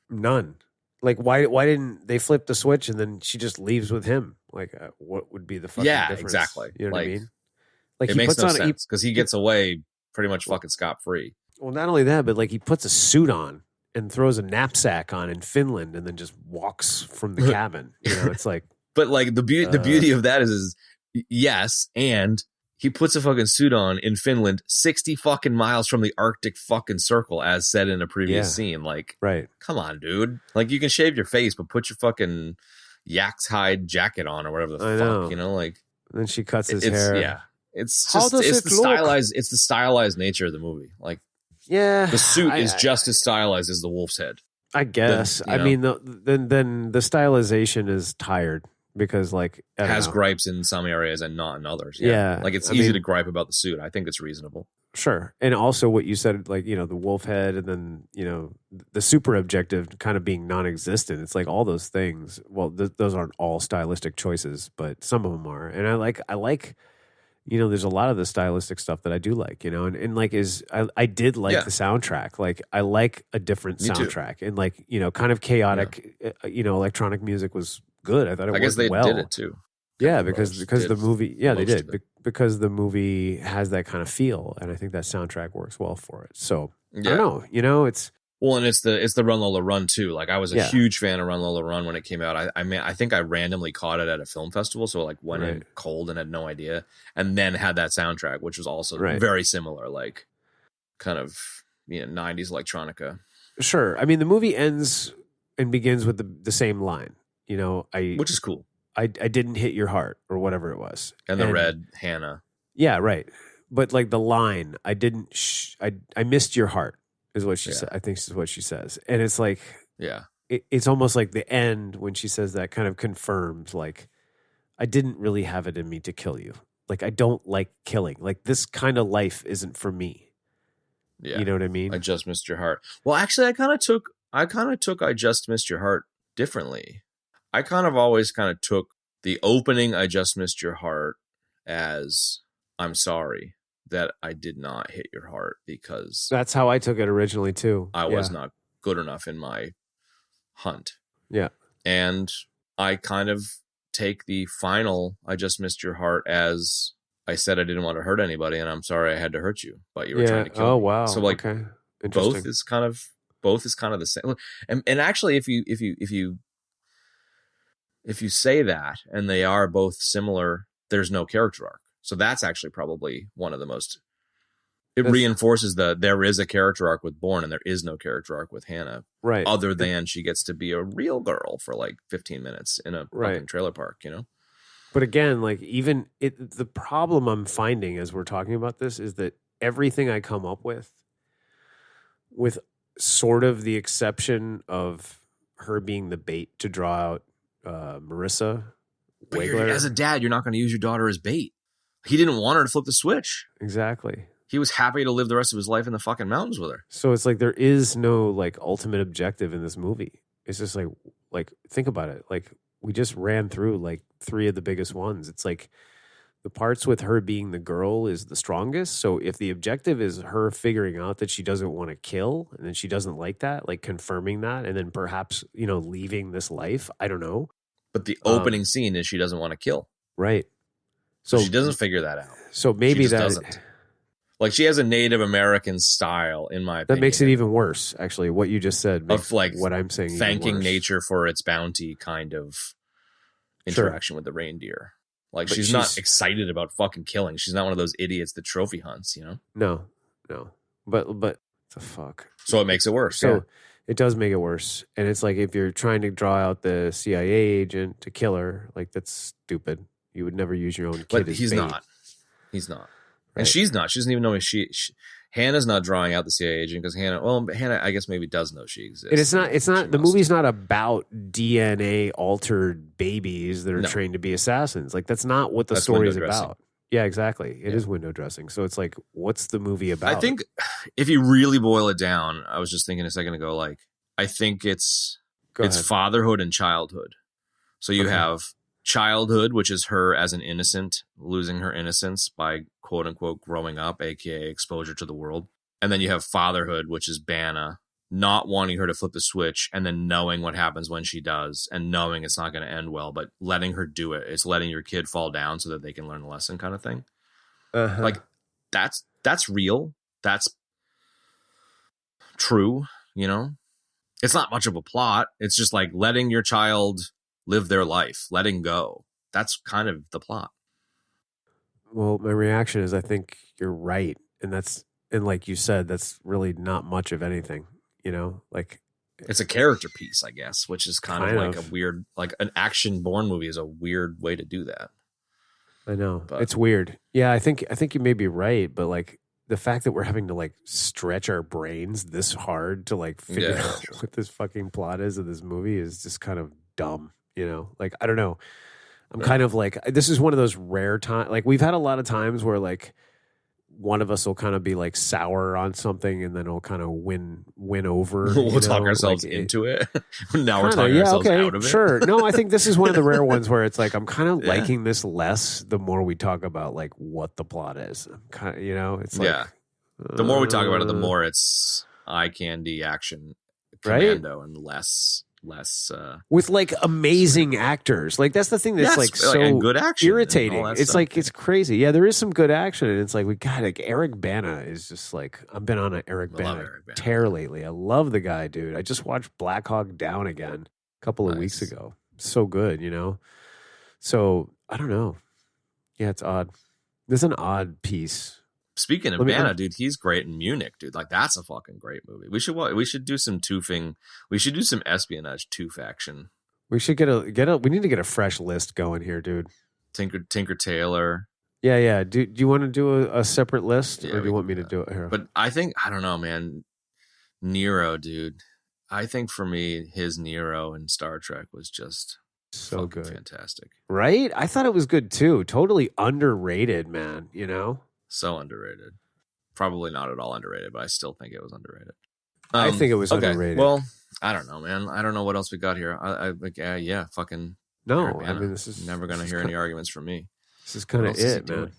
none. Like why didn't they flip the switch and then she just leaves with him? Like what would be the fucking difference? Exactly. You know what I Like, mean? Like it he makes puts no on sense because he gets away pretty much fucking scot-free. well, not only that, but like he puts a suit on and throws a knapsack on in Finland and then just walks from the cabin. You know, it's like, But like the beauty of that is yes, and he puts a fucking suit on in Finland, 60 fucking miles from the Arctic fucking Circle, as said in a previous scene. Like, right. come on, dude. Like, you can shave your face, but put your fucking yak's hide jacket on or whatever the I fuck, know. you know? Like, And then she cuts his it's hair. yeah. It's How just does it's it the look? stylized. It's the stylized nature of the movie. Like, Yeah. the suit is just as stylized as the wolf's head. I guess. Then, I mean, then the stylization is tired because, like, I don't Has know. gripes in some areas and not in others. Yeah. Like, it's I easy mean- to gripe about the suit. I think it's reasonable. Sure. And also what you said, like, you know, the wolf head and then, you know, the super objective kind of being non-existent. It's like all those things. Well, those aren't all stylistic choices, but some of them are. And I like there's a lot of the stylistic stuff that I do like, and like I did like the soundtrack. Like I like a different Me too. soundtrack, and like, kind of chaotic, electronic music was good. I thought it I guess worked they well. did it too. Yeah, because the movie, they did because the movie has that kind of feel, and I think that soundtrack works well for it. So I don't know, it's. Well, and it's the Run Lola Run too. Like I was a huge fan of Run Lola Run when it came out. I think I randomly caught it at a film festival, so like went in cold and had no idea, and then had that soundtrack, which was also very similar, like kind of 90s electronica. Sure, I mean the movie ends and begins with the same line, which is cool. I didn't hit your heart or whatever it was, and the red Hannah. Yeah, right. But like the line, I didn't. I missed your heart. Is what she said. I think is what she says, and it's like, it's almost like the end when she says that kind of confirms, like, I didn't really have it in me to kill you. Like, I don't like killing. Like, this kind of life isn't for me. Yeah, you know what I mean. I just missed your heart. Well, actually, I kind of took I just missed your heart differently. I kind of always kind of took the opening I just missed your heart as I'm sorry that I did not hit your heart, because that's how I took it originally too. I was not good enough in my hunt. Yeah. And I kind of take the final I just missed your heart as I said I didn't want to hurt anybody, and I'm sorry I had to hurt you, but you were trying to kill me. Oh wow. So like both is kind of the same. And actually if you say that and they are both similar, there's no character arc. So that's actually probably one of the most. It reinforces there is a character arc with Bourne and there is no character arc with Hannah, right? Other than she gets to be a real girl for like 15 minutes in a fucking trailer park, But again, like even the problem I'm finding as we're talking about this is that everything I come up with sort of the exception of her being the bait to draw out Marissa. But as a dad, you're not going to use your daughter as bait. He didn't want her to flip the switch. Exactly. He was happy to live the rest of his life in the fucking mountains with her. So it's like there is no like ultimate objective in this movie. It's just like think about it. Like we just ran through like 3 of the biggest ones. It's like the parts with her being the girl is the strongest. So if the objective is her figuring out that she doesn't want to kill and then she doesn't like that, like confirming that, and then perhaps, leaving this life, I don't know. But the opening scene is she doesn't want to kill. Right. So she doesn't figure that out. So maybe that doesn't. Like she has a Native American style, in my opinion. That makes it even worse, actually. What you just said makes of like what I'm saying thanking nature for its bounty kind of interaction with the reindeer. Like she's not excited about fucking killing. She's not one of those idiots that trophy hunts, No. But the fuck. So it makes it worse. So it does make it worse. And it's like if you're trying to draw out the CIA agent to kill her, like that's stupid. You would never use your own kid. But as he's bait. not. He's not. Right. And she's not. She doesn't even know Hannah's not drawing out the CIA agent because Hannah, I guess maybe does know she exists. And it's not, the movie's not about DNA altered babies that are trained to be assassins. Like that's not what the story is about. Yeah, exactly. It is window dressing. So it's like, what's the movie about? I think if you really boil it down, I was just thinking a second ago, like, I think it's fatherhood and childhood. So you have childhood, which is her as an innocent, losing her innocence by quote unquote growing up, aka exposure to the world. And then you have fatherhood, which is Bana not wanting her to flip the switch and then knowing what happens when she does and knowing it's not going to end well, but letting her do it. It's letting your kid fall down so that they can learn the lesson kind of thing. Like that's real. That's true. It's not much of a plot. It's just like letting your child live their life, letting go. That's kind of the plot. Well, my reaction is I think you're right. And like you said, that's really not much of anything, like it's a character piece, I guess, which is kind of like a weird, like an action Bourne movie is a weird way to do that. I know. But it's weird. Yeah, I think you may be right, but like the fact that we're having to like stretch our brains this hard to like figure out what this fucking plot is of this movie is just kind of dumb, Like I don't know. I'm kind of like, this is one of those rare times, like we've had a lot of times where like one of us will kind of be like sour on something, and then it'll kind of win over. We'll talk ourselves into it. Now we're kinda, talking ourselves okay, out of it. Sure. No, I think this is one of the rare ones where it's like I'm kind of liking this less the more we talk about like what the plot is. I'm kind of, it's like the more we talk about it, the more it's eye candy action commando and less with like amazing actors. Like that's the thing that's like so and good action, irritating. It's like it's crazy. Yeah, there is some good action, and it's like we got like Eric Bana is just like I've been on an Eric Bana tear lately. I love the guy, dude. I just watched Black Hawk Down again a couple of weeks ago. So good, So I don't know. Yeah, it's odd. This is an odd piece. Speaking of Bana, dude, he's great in Munich, dude. Like that's a fucking great movie. We should do some toofing. We should do some espionage toof action. We should we need to get a fresh list going here, dude. Tinker Tailor. Yeah. Do you want to do a separate list, or do you want me to do it here? But I don't know, man. Nero, dude. I think for me, his Nero in Star Trek was just so good, fantastic. Right? I thought it was good too. Totally underrated, man. So underrated. Probably not at all underrated, but I still think it was underrated. I think it was underrated. Well, I don't know, man. I don't know what else we got here. Fucking no. I mean, this is never going to hear any arguments from me. This is kind of it, man.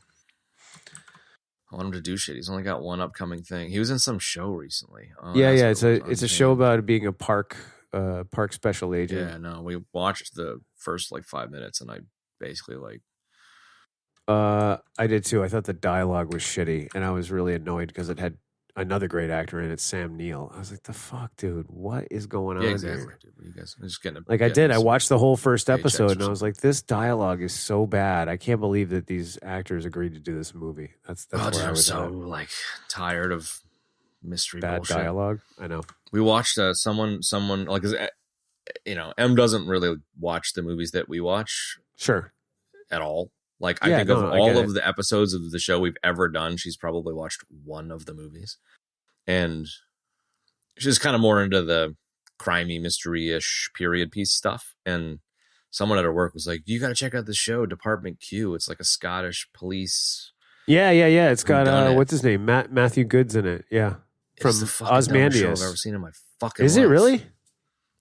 I want him to do shit. He's only got one upcoming thing. He was in some show recently. It's a show about being a park special agent. Yeah, no, we watched the first 5 minutes, and I basically I did too. I thought the dialogue was shitty, and I was really annoyed because it had another great actor in it, Sam Neill. I was like, "The fuck, dude? What is going on exactly, here?" Dude. You guys are just getting I watched the whole first episode, and I was like, "This dialogue is so bad. I can't believe that these actors agreed to do this movie." That's where I was so tired of mystery bad bullshit. dialogue. I know. We watched someone M doesn't really watch the movies that we watch, sure, at all. I think of all of the episodes of the show we've ever done, she's probably watched one of the movies. And she's kind of more into the crimey, mystery-ish period piece stuff. And someone at her work was like, "You got to check out this show, Department Q. It's like a Scottish police." Yeah. It's got, what's his name? Matthew Good's in it. Yeah. From Ozymandias. I've ever seen in my fucking life. Is it really?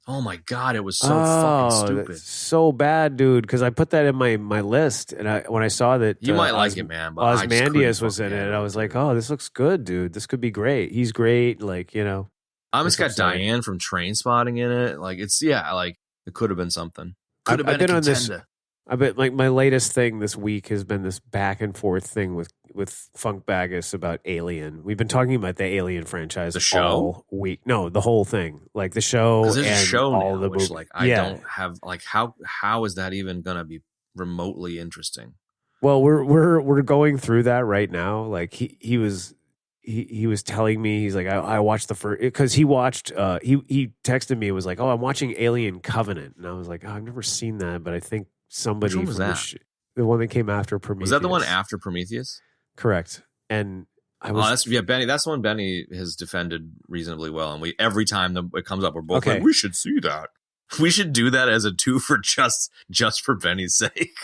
Oh my God, it was so fucking stupid. That's so bad, dude, because I put that in my list, and when I saw that you might like it, man, but Ozymandias was in it, I was like, "Oh, this looks good, dude. This could be great. He's great." I almost got Diane from Trainspotting in it. It could have been something. Could have been a contender. I bet my latest thing this week has been this back and forth thing with Funk Bagus about Alien. We've been talking about the Alien franchise the show all week. No, the whole thing, the show and a show all now, the movies. I don't have how is that even gonna be remotely interesting? Well, we're going through that right now. He was telling me, he's like, I watched the first, because he watched he texted me, was like, "Oh, I'm watching Alien Covenant," and I was like, "Oh, I've never seen that, but I think somebody Which one was from that? The one that came after Prometheus." Was that the one after Prometheus? Correct. And I was Benny. That's the one Benny has defended reasonably well, and every time it comes up, we're both like, "We should see that. We should do that as a two for just for Benny's sake."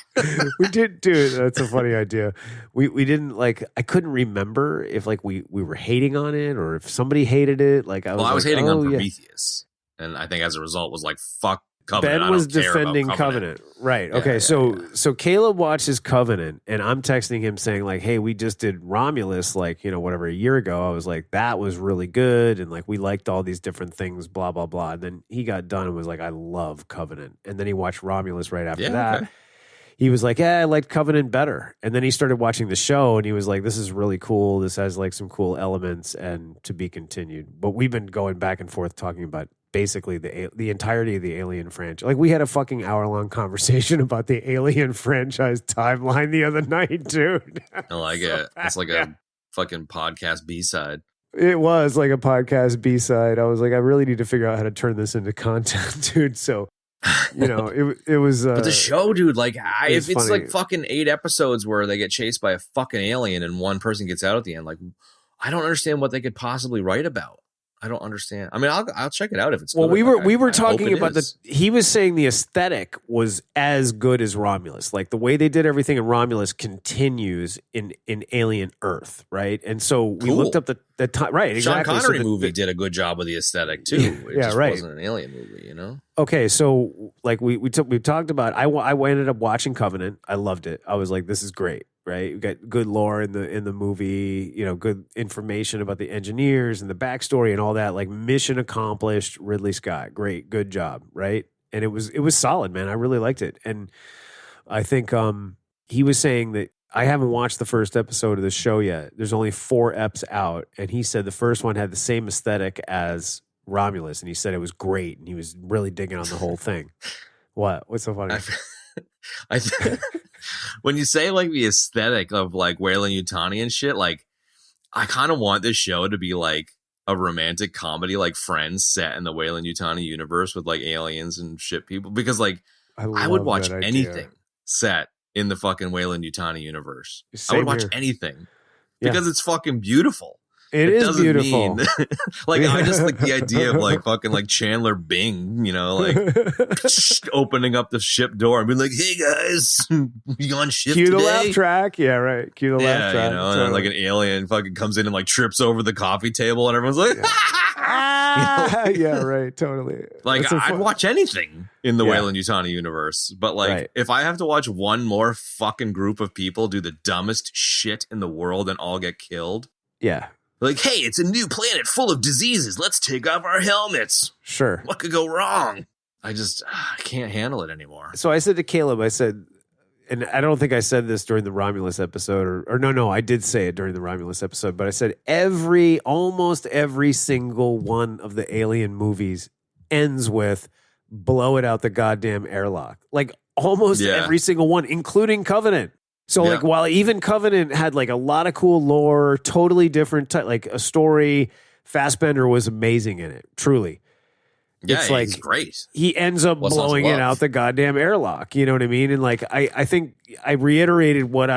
We did do it. That's a funny idea. We didn't I couldn't remember if we were hating on it or if somebody hated it. I was hating on Prometheus, and I think as a result was fuck Covenant. Ben was defending Covenant. Right. Okay. So Caleb watches Covenant, and I'm texting him saying "Hey, we just did Romulus whatever a year ago." I was like, "That was really good," and we liked all these different things, blah blah blah. And then he got done and was like, "I love Covenant," and then he watched Romulus right after that. Okay. He was like, "Yeah, I liked Covenant better." And then he started watching the show, and he was like, "This is really cool. This has some cool elements, and to be continued." But we've been going back and forth talking about basically the entirety of the Alien franchise. We had a fucking hour-long conversation about the Alien franchise timeline the other night, dude. I like it. It's like a fucking podcast B-side. It was like a podcast B-side. I was like, I really need to figure out how to turn this into content, dude. So, it was. But the show, dude, if it's fucking 8 episodes where they get chased by a fucking alien and one person gets out at the end, I don't understand what they could possibly write about. I don't understand. I mean, I'll check it out if it's well. good. We were I talking hope it about is. he was saying the aesthetic was as good as Romulus. Like the way they did everything in Romulus continues in Alien Earth, right? And so we Cool. looked up the time. Right, exactly. Sean Connery so movie did a good job with the aesthetic too. It Yeah, just right. wasn't an Alien movie, you know. Okay, so like we talked about. I ended up watching Covenant. I loved it. I was like, this is great. Right, we got good lore in the movie, you know, good information about the engineers and the backstory and all that. Like mission accomplished, Ridley Scott, great, good job, right? And it was solid, man. I really liked it, and I think he was saying that I haven't watched the first episode of the show yet. There's only 4 eps out, and he said the first one had the same aesthetic as Romulus, and he said it was great, and he was really digging on the whole thing. What? What's so funny? When you say like the aesthetic of like Weyland-Yutani and shit, like I kind of want this show to be like a romantic comedy, like Friends, set in the Weyland-Yutani universe with like aliens and shit people. Because like I would watch anything set in the fucking Weyland-Yutani universe. Same I would watch here. anything Yeah. because it's fucking beautiful. It is doesn't beautiful. mean like I just like the idea of like fucking like Chandler Bing, you know, like opening up the ship door and being like, "Hey guys, you on ship Cue today?" the laugh track. Yeah, right. Cue the laugh track. You know, and then like an alien fucking comes in and like trips over the coffee table, and everyone's like, yeah, right. Totally. like That's so I'd fun. watch anything in the Yeah. Weyland-Yutani universe, but like Right. if I have to watch one more fucking group of people do the dumbest shit in the world and all get killed. Yeah, Like, hey, it's a new planet full of diseases. Let's take off our helmets. sure. What could go wrong? I can't handle it anymore. So I said to Caleb, I said, and I don't think I said this during the Romulus episode, or no, I did say it during the Romulus episode, but I said almost every single one of the Alien movies ends with blow it out the goddamn airlock. Like almost every single one, including Covenant. So like while even Covenant had like a lot of cool lore, totally different, like a story, Fassbender was amazing in it, truly. Yeah, It's like he's great. He ends up What's not to blowing it love? out the goddamn airlock. You know what I mean? And like I think I reiterated what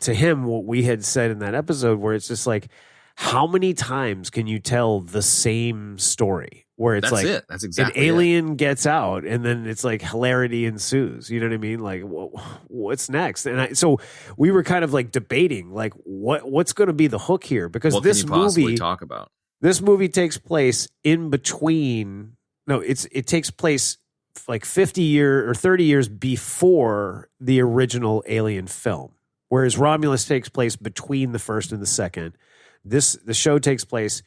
to him what we had said in that episode, where it's just like, how many times can you tell the same story? Where it's That's like it. That's exactly an it. alien gets out, and then it's like hilarity ensues. You know what I mean? Like, what's next? And so we were kind of like debating, like, what's going to be the hook here? Because What this can you possibly movie talk about? This movie takes place in between. No, it takes place like 50 years or 30 years before the original Alien film, whereas Romulus takes place between the first and the second. The show takes place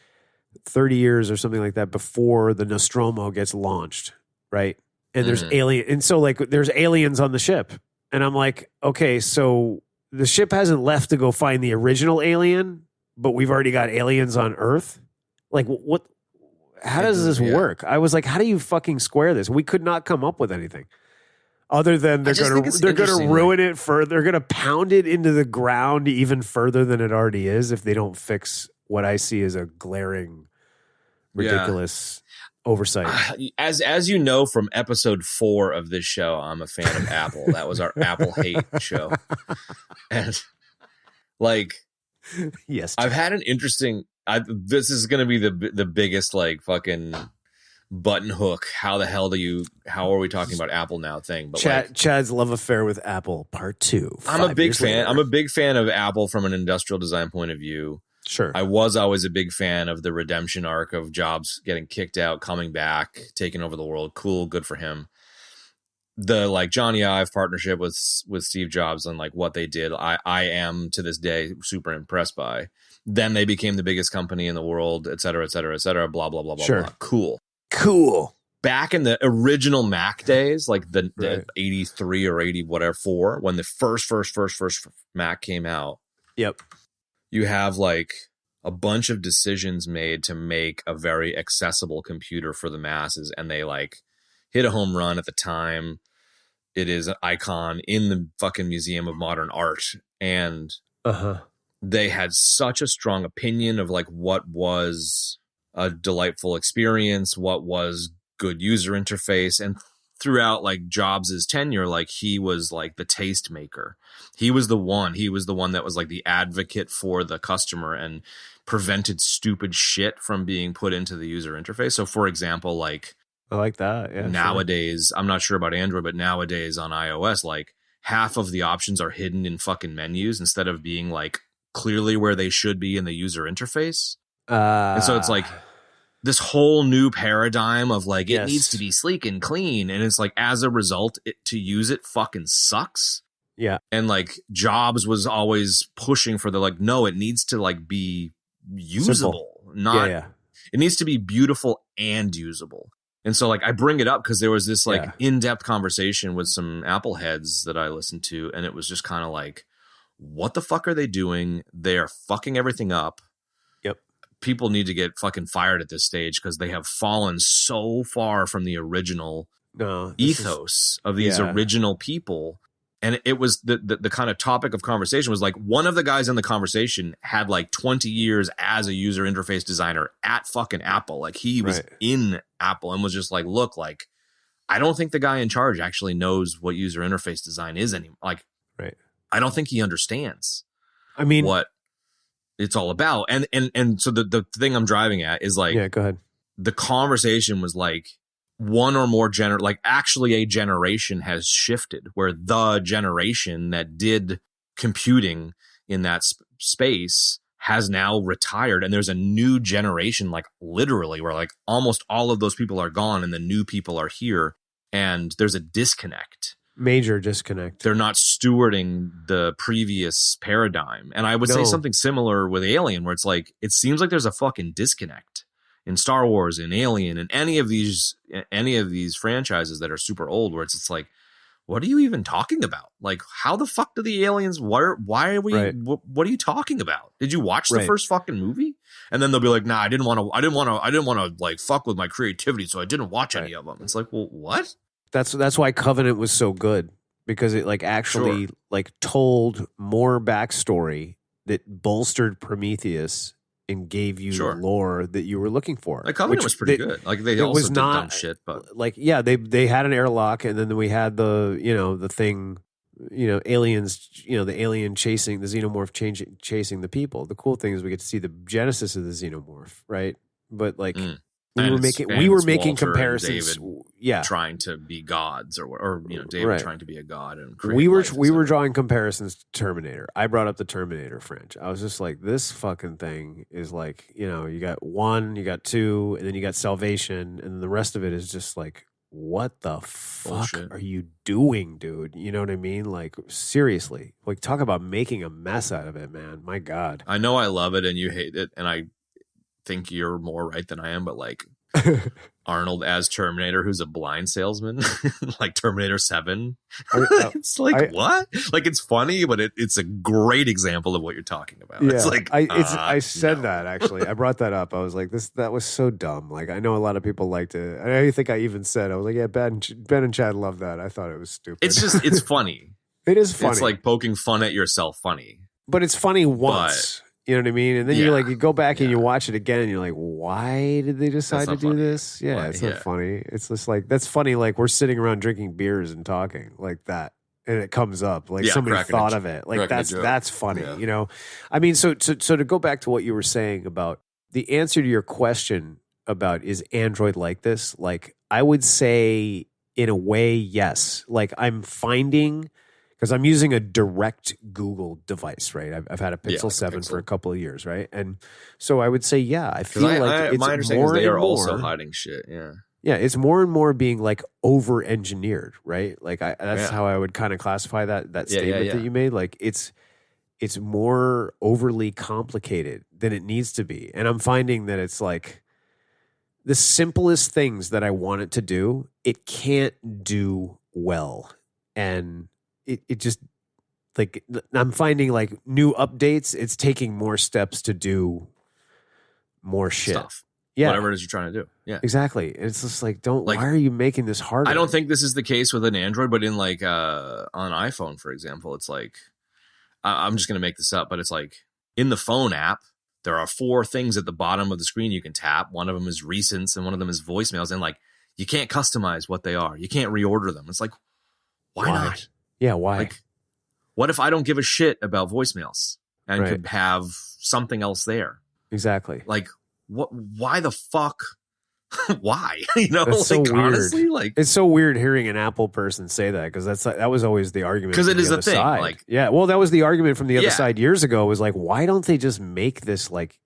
30 years or something like that before the Nostromo gets launched, right? And there's alien, and so like there's aliens on the ship, and I'm like, okay, so the ship hasn't left to go find the original alien, but we've already got aliens on Earth. Like what? How does this work? I was like, how do you fucking square this? We could not come up with anything other than they're gonna ruin it further. They're gonna pound it into the ground even further than it already is if they don't fix what I see as a glaring, ridiculous oversight. As you know from episode 4 of this show, I'm a fan of Apple. That was our Apple hate show, and like, yes, I've had an interesting. This is going to be the biggest like fucking button hook. How are we talking about Apple now thing? But Chad's love affair with Apple part 2. I'm a big fan. I'm a big fan of Apple from an industrial design point of view. Sure. I was always a big fan of the redemption arc of Jobs getting kicked out, coming back, taking over the world. Cool. Good for him. The like Johnny Ive partnership with Steve Jobs and like what they did, I am to this day super impressed by. Then they became the biggest company in the world, et cetera, et cetera, et cetera, blah, blah, blah, blah, Sure. blah. Cool. Back in the original Mac days, like the 83 or 80, whatever, 4, when the first Mac came out. Yep. You have like a bunch of decisions made to make a very accessible computer for the masses. And they like hit a home run at the time. It is an icon in the fucking Museum of Modern Art. And they had such a strong opinion of like what was a delightful experience, what was good user interface. And throughout like Jobs's tenure, like he was like the tastemaker. He was the one that was like the advocate for the customer and prevented stupid shit from being put into the user interface. So for example, like I like that. Yeah. nowadays, I'm not sure about Android, but nowadays on iOS, like half of the options are hidden in fucking menus instead of being like clearly where they should be in the user interface. And so it's like this whole new paradigm of like, it needs to be sleek and clean. And it's like, as a result, to use it fucking sucks. Yeah. And like Jobs was always pushing for the like, no, it needs to like be usable. It needs to be beautiful and usable. And so like I bring it up because there was this like in-depth conversation with some Apple heads that I listened to, and it was just kind of like, what the fuck are they doing? They are fucking everything up. Yep. People need to get fucking fired at this stage because they have fallen so far from the original ethos of these original people. And it was the kind of topic of conversation was like one of the guys in the conversation had like 20 years as a user interface designer at fucking Apple. Like he was in Apple and was just like, look, like, I don't think the guy in charge actually knows what user interface design is anymore. Like, I don't think he understands what it's all about. And so the thing I'm driving at is like, go ahead. The conversation was like, one or more actually a generation has shifted where the generation that did computing in that space has now retired. And there's a new generation, like literally where like almost all of those people are gone and the new people are here. And there's a disconnect. Major disconnect. They're not stewarding the previous paradigm. And I would say something similar with Alien where it's like, it seems like there's a fucking disconnect. In Star Wars, in Alien, and any of these franchises that are super old, where it's like, what are you even talking about? Like, how the fuck do the aliens? Why are we? What are you talking about? Did you watch the first fucking movie? And then they'll be like, nah, I didn't want to like fuck with my creativity, so I didn't watch any of them. It's like, well, what? That's why Covenant was so good, because it like actually like told more backstory that bolstered Prometheus and gave you the lore that you were looking for. Like Covenant was pretty good. Like they also did dumb shit, but like they had an airlock, and then we had the thing, aliens, the alien chasing the xenomorph, chasing the people. The cool thing is we get to see the genesis of the xenomorph, right? But like we were making Walter comparisons. Trying to be gods, or David trying to be a god, and we were drawing comparisons to Terminator. I brought up the Terminator franchise. I was just like, this fucking thing is like, you got 1, you got 2, and then you got Salvation, and the rest of it is just like, what the fuck are you doing, dude? You know what I mean? Like, seriously, like, talk about making a mess out of it, man. My God. I know I love it and you hate it, and I think you're more right than I am, but like Arnold as Terminator, who's a blind salesman, like Terminator 7. It's like, what? Like, it's funny, but it's a great example of what you're talking about. Yeah, it's like, I said that actually. I brought that up. I was like, that was so dumb. Like, I know a lot of people liked it. I think I even said, I was like, yeah, Ben and Chad love that. I thought it was stupid. It's funny. It is funny. It's like poking fun at yourself funny. But it's funny once. You know what I mean? And then you go back and you watch it again and you're like, why did they decide to do this? Yeah, it's not funny. It's just like, that's funny. Like, we're sitting around drinking beers and talking like that. And it comes up like somebody thought of it. Like, that's funny, I mean, so to go back to what you were saying about the answer to your question about, is Android like this? Like, I would say in a way, yes. Like, I'm finding, because I'm using a direct Google device, right? I've had a Pixel 7 for a couple of years, right? And so I would say, I feel like it's my understanding more is they are and more, also hiding shit. Yeah, it's more and more being like over-engineered, right? Like that's how I would kind of classify that statement that you made. Like it's more overly complicated than it needs to be, and I'm finding that it's like the simplest things that I want it to do, it can't do well, and it just, like, I'm finding like new updates, it's taking more steps to do more shit. Stuff. Yeah. Whatever it is you're trying to do. Yeah. Exactly. It's just like, why are you making this harder? I don't think this is the case with an Android, but in like on iPhone, for example, it's like, I'm just going to make this up, but it's like in the phone app, there are 4 things at the bottom of the screen you can tap. One of them is recents and one of them is voicemails. And like, you can't customize what they are. You can't reorder them. It's like, why not? Yeah, why? Like, what if I don't give a shit about voicemails and could have something else there? Exactly. Like, what? Why the fuck? Why? You know, That's like, so weird. honestly, like, it's so weird hearing an Apple person say that, because that was always the argument. Because it is the a thing. Side. Like, yeah, well, that was the argument from the other side years ago. Was like, why don't they just make this like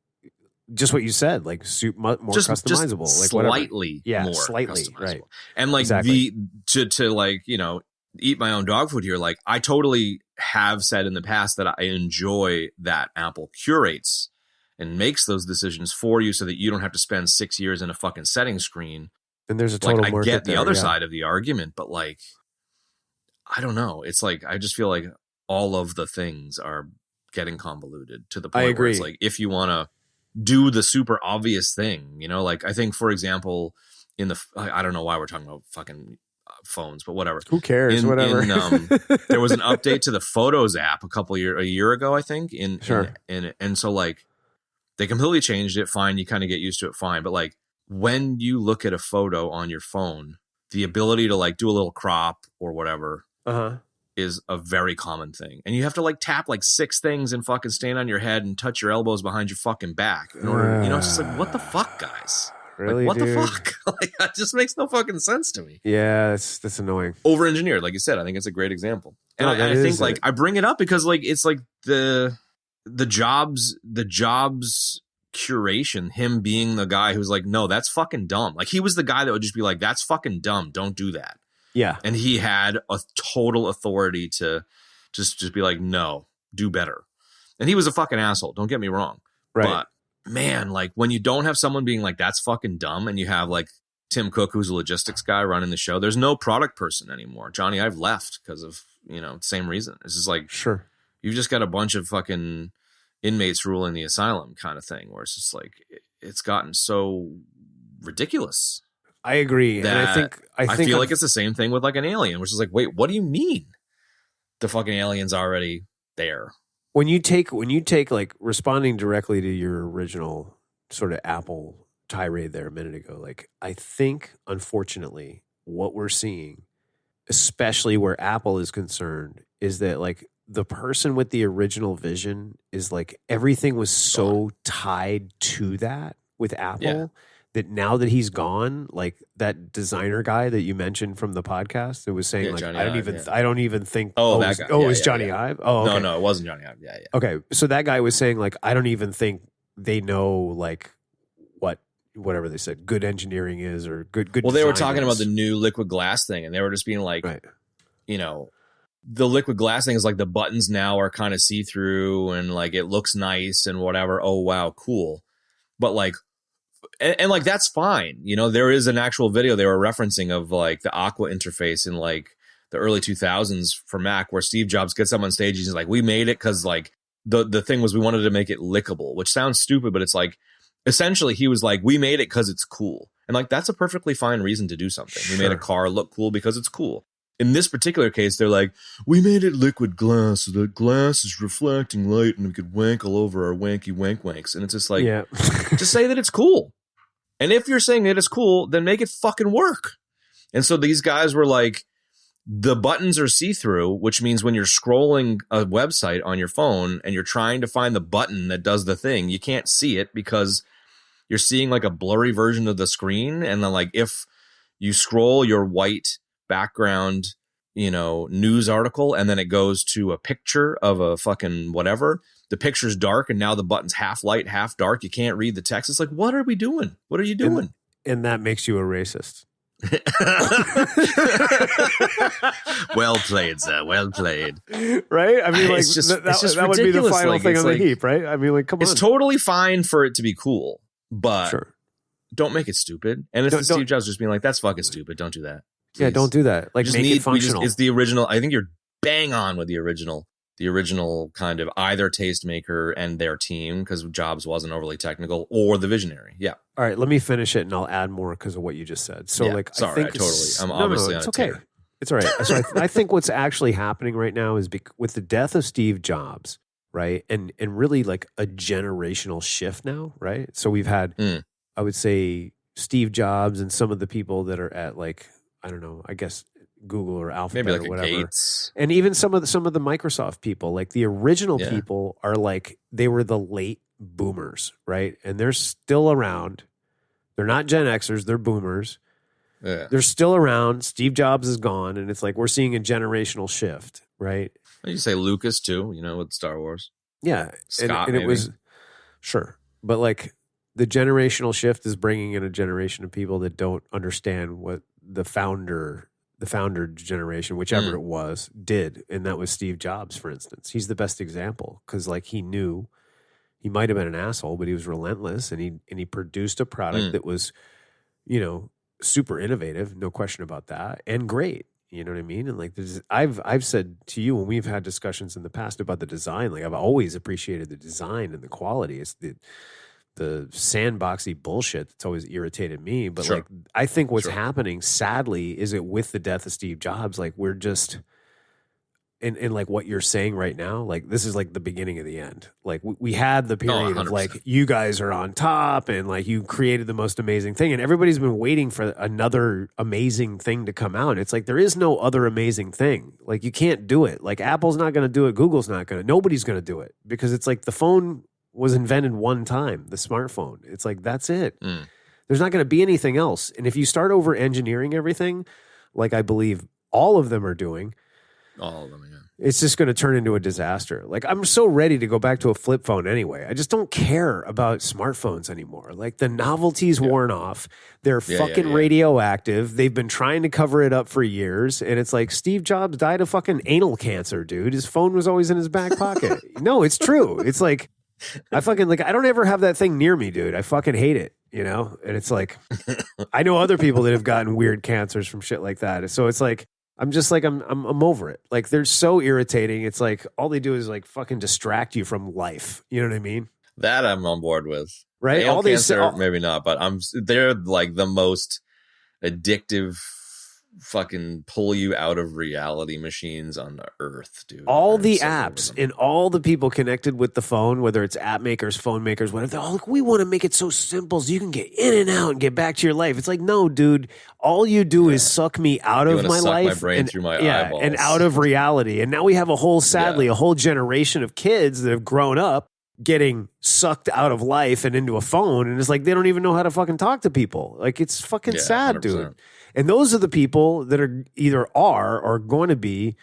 just what you said, like more customizable, just like slightly, more slightly, customizable. right? And like to like, you know, eat my own dog food here. Like, I totally have said in the past that I enjoy that Apple curates and makes those decisions for you so that you don't have to spend 6 years in a fucking setting screen. And there's a total like, I market get the there, other side of the argument, but like, I don't know. It's like, I just feel like all of the things are getting convoluted to the point where it's like, if you want to do the super obvious thing, you know, like, I think, for example, I don't know why we're talking about fucking phones, but whatever. Who cares? Whatever. There was an update to the Photos app a year ago, I think. And so like, they completely changed it. Fine. You kind of get used to it. Fine. But like, when you look at a photo on your phone, the ability to like do a little crop or whatever is a very common thing. And you have to like tap like 6 things and fucking stand on your head and touch your elbows behind your fucking back in order, you know, it's just like, what the fuck, guys? Really, like, what dude? the fuck? Like, that just makes no fucking sense to me. Yeah, that's annoying. Over-engineered, like you said. I think it's a great example. And No, I think like I bring it up because like it's like the jobs curation, him being the guy who's like, no, that's fucking dumb. Like, he was the guy that would just be like, that's fucking dumb. Don't do that. Yeah. And he had a total authority to just be like, no, do better. And he was a fucking asshole. Don't get me wrong. Right. But man, like, when you don't have someone being like, that's fucking dumb, and you have like Tim Cook, who's a logistics guy running the show, there's no product person anymore. Johnny, I've left because of, you know, same reason. It's just like, sure, you've just got a bunch of fucking inmates ruling the asylum kind of thing, where it's just like, it's gotten so ridiculous. I agree. And I think feel like it's the same thing with like an alien, which is like, wait, what do you mean the fucking alien's already there? When you take like, responding directly to your original sort of Apple tirade there a minute ago, like, I think unfortunately what we're seeing, especially where Apple is concerned, is that like the person with the original vision is like, everything was so tied to that with Apple that now that he's gone, like that designer guy that you mentioned from the podcast that was saying like, Johnny I don't even think, that guy. it was Johnny Ive. Oh, okay. No, it wasn't Johnny Ive. Yeah. Okay. So that guy was saying like, I don't even think they know like whatever they said, good engineering is, or good. Well, they were talking about the new liquid glass thing, and they were just being like, you know, the liquid glass thing is like, the buttons now are kind of see-through and like, it looks nice and whatever. Oh, wow. Cool. But like, and like, that's fine. You know, there is an actual video they were referencing of like the Aqua interface in like the early 2000s for Mac, where Steve Jobs gets up on stage. He's like, we made it because like the thing was, we wanted to make it lickable, which sounds stupid, but it's like, essentially he was like, we made it because it's cool. And like, that's a perfectly fine reason to do something. Sure. We made a car look cool because it's cool. In this particular case, they're like, we made it liquid glass so that glass is reflecting light and we could wank all over our wanky wanks. And it's just like, just say that it's cool. And if you're saying that it's cool, then make it fucking work. And so these guys were like, the buttons are see-through, which means when you're scrolling a website on your phone and you're trying to find the button that does the thing, you can't see it because you're seeing like a blurry version of the screen. And then like, if you scroll your white background, you know, news article, and then it goes to a picture of a fucking whatever, the picture's dark and now the button's half light, half dark. You can't read the text. It's like, what are we doing? What are you doing? And that makes you a racist. Well played, sir. Well played. Right? I mean, like, it's just that would be the final thing on the heap, right? I mean, like, come on. It's totally fine for it to be cool, but don't make it stupid. And it's Steve Jobs just being like, that's fucking stupid. Don't do that. Please. Yeah, don't do that. Like, make it functional. It's the original. I think you're bang on with the original kind of either tastemaker and their team, because Jobs wasn't overly technical, or the visionary. Yeah. All right, let me finish it and I'll add more because of what you just said. So like, sorry, I think I'm obviously on it's a okay. tear. It's all right. So I think what's actually happening right now is with the death of Steve Jobs, right? And really like a generational shift now, right? So we've had, I would say, Steve Jobs and some of the people that are at like, I don't know, I guess Google or Alphabet Maybe like or a whatever. Gates. And even some of the Microsoft people, like the original Yeah. people are like, they were the late boomers, right? And they're still around. They're not Gen Xers, they're boomers. Yeah. They're still around. Steve Jobs is gone. And it's like, we're seeing a generational shift, right? You say Lucas too, with Star Wars. Yeah. Scott, and maybe. it was, sure. But like the generational shift is bringing in a generation of people that don't understand what the founder generation, whichever it was, did. And that was Steve Jobs, for instance. He's the best example because like he knew he might have been an asshole, but he was relentless and he produced a product that was, super innovative, no question about that, and great. You know what I mean? And like I've said to you when we've had discussions in the past about the design, like I've always appreciated the design and the quality. It's the sandboxy bullshit that's always irritated me. But Sure. like I think what's happening, sadly, is it with the death of Steve Jobs, like we're just and like what you're saying right now, like this is like the beginning of the end. Like we had the period of 100%. like you guys are on top and like you created the most amazing thing and everybody's been waiting for another amazing thing to come out. It's like there is no other amazing thing. Like you can't do it. Like Apple's not going to do it. Google's not going to. Nobody's going to do it because it's like the phone was invented one time, the smartphone. It's like that's it. There's not going to be anything else. And if you start over engineering everything, like I believe all of them are doing, all of them, yeah. it's just going to turn into a disaster. Like I'm so ready to go back to a flip phone anyway. I just don't care about smartphones anymore. Like the novelty's worn off. They're fucking radioactive. They've been trying to cover it up for years. And it's like Steve Jobs died of fucking anal cancer, dude. His phone was always in his back pocket. No, it's true. It's like, I don't ever have that thing near me, dude. I fucking hate it, And it's like, I know other people that have gotten weird cancers from shit like that. So it's like, I'm just like, I'm over it. Like they're so irritating. It's like all they do is like fucking distract you from life. You know what I mean? That I'm on board with. Right? All All they cancer, say, maybe not, but they're like the most addictive fucking pull you out of reality machines on the earth, dude. all I'm the so over apps them. and all the people connected with the phone, whether it's app makers, phone makers, whatever, they're all like, we want to make it so simple so you can get in and out and get back to your life. It's like, no, dude, all you do is suck me out You of wanna my suck life. my brain through my eyeballs. And out of reality. And now we have a whole generation of kids that have grown up getting sucked out of life and into a phone. And it's like, they don't even know how to fucking talk to people. Like, it's fucking sad, 100%. dude. And those are the people that are either are or going to be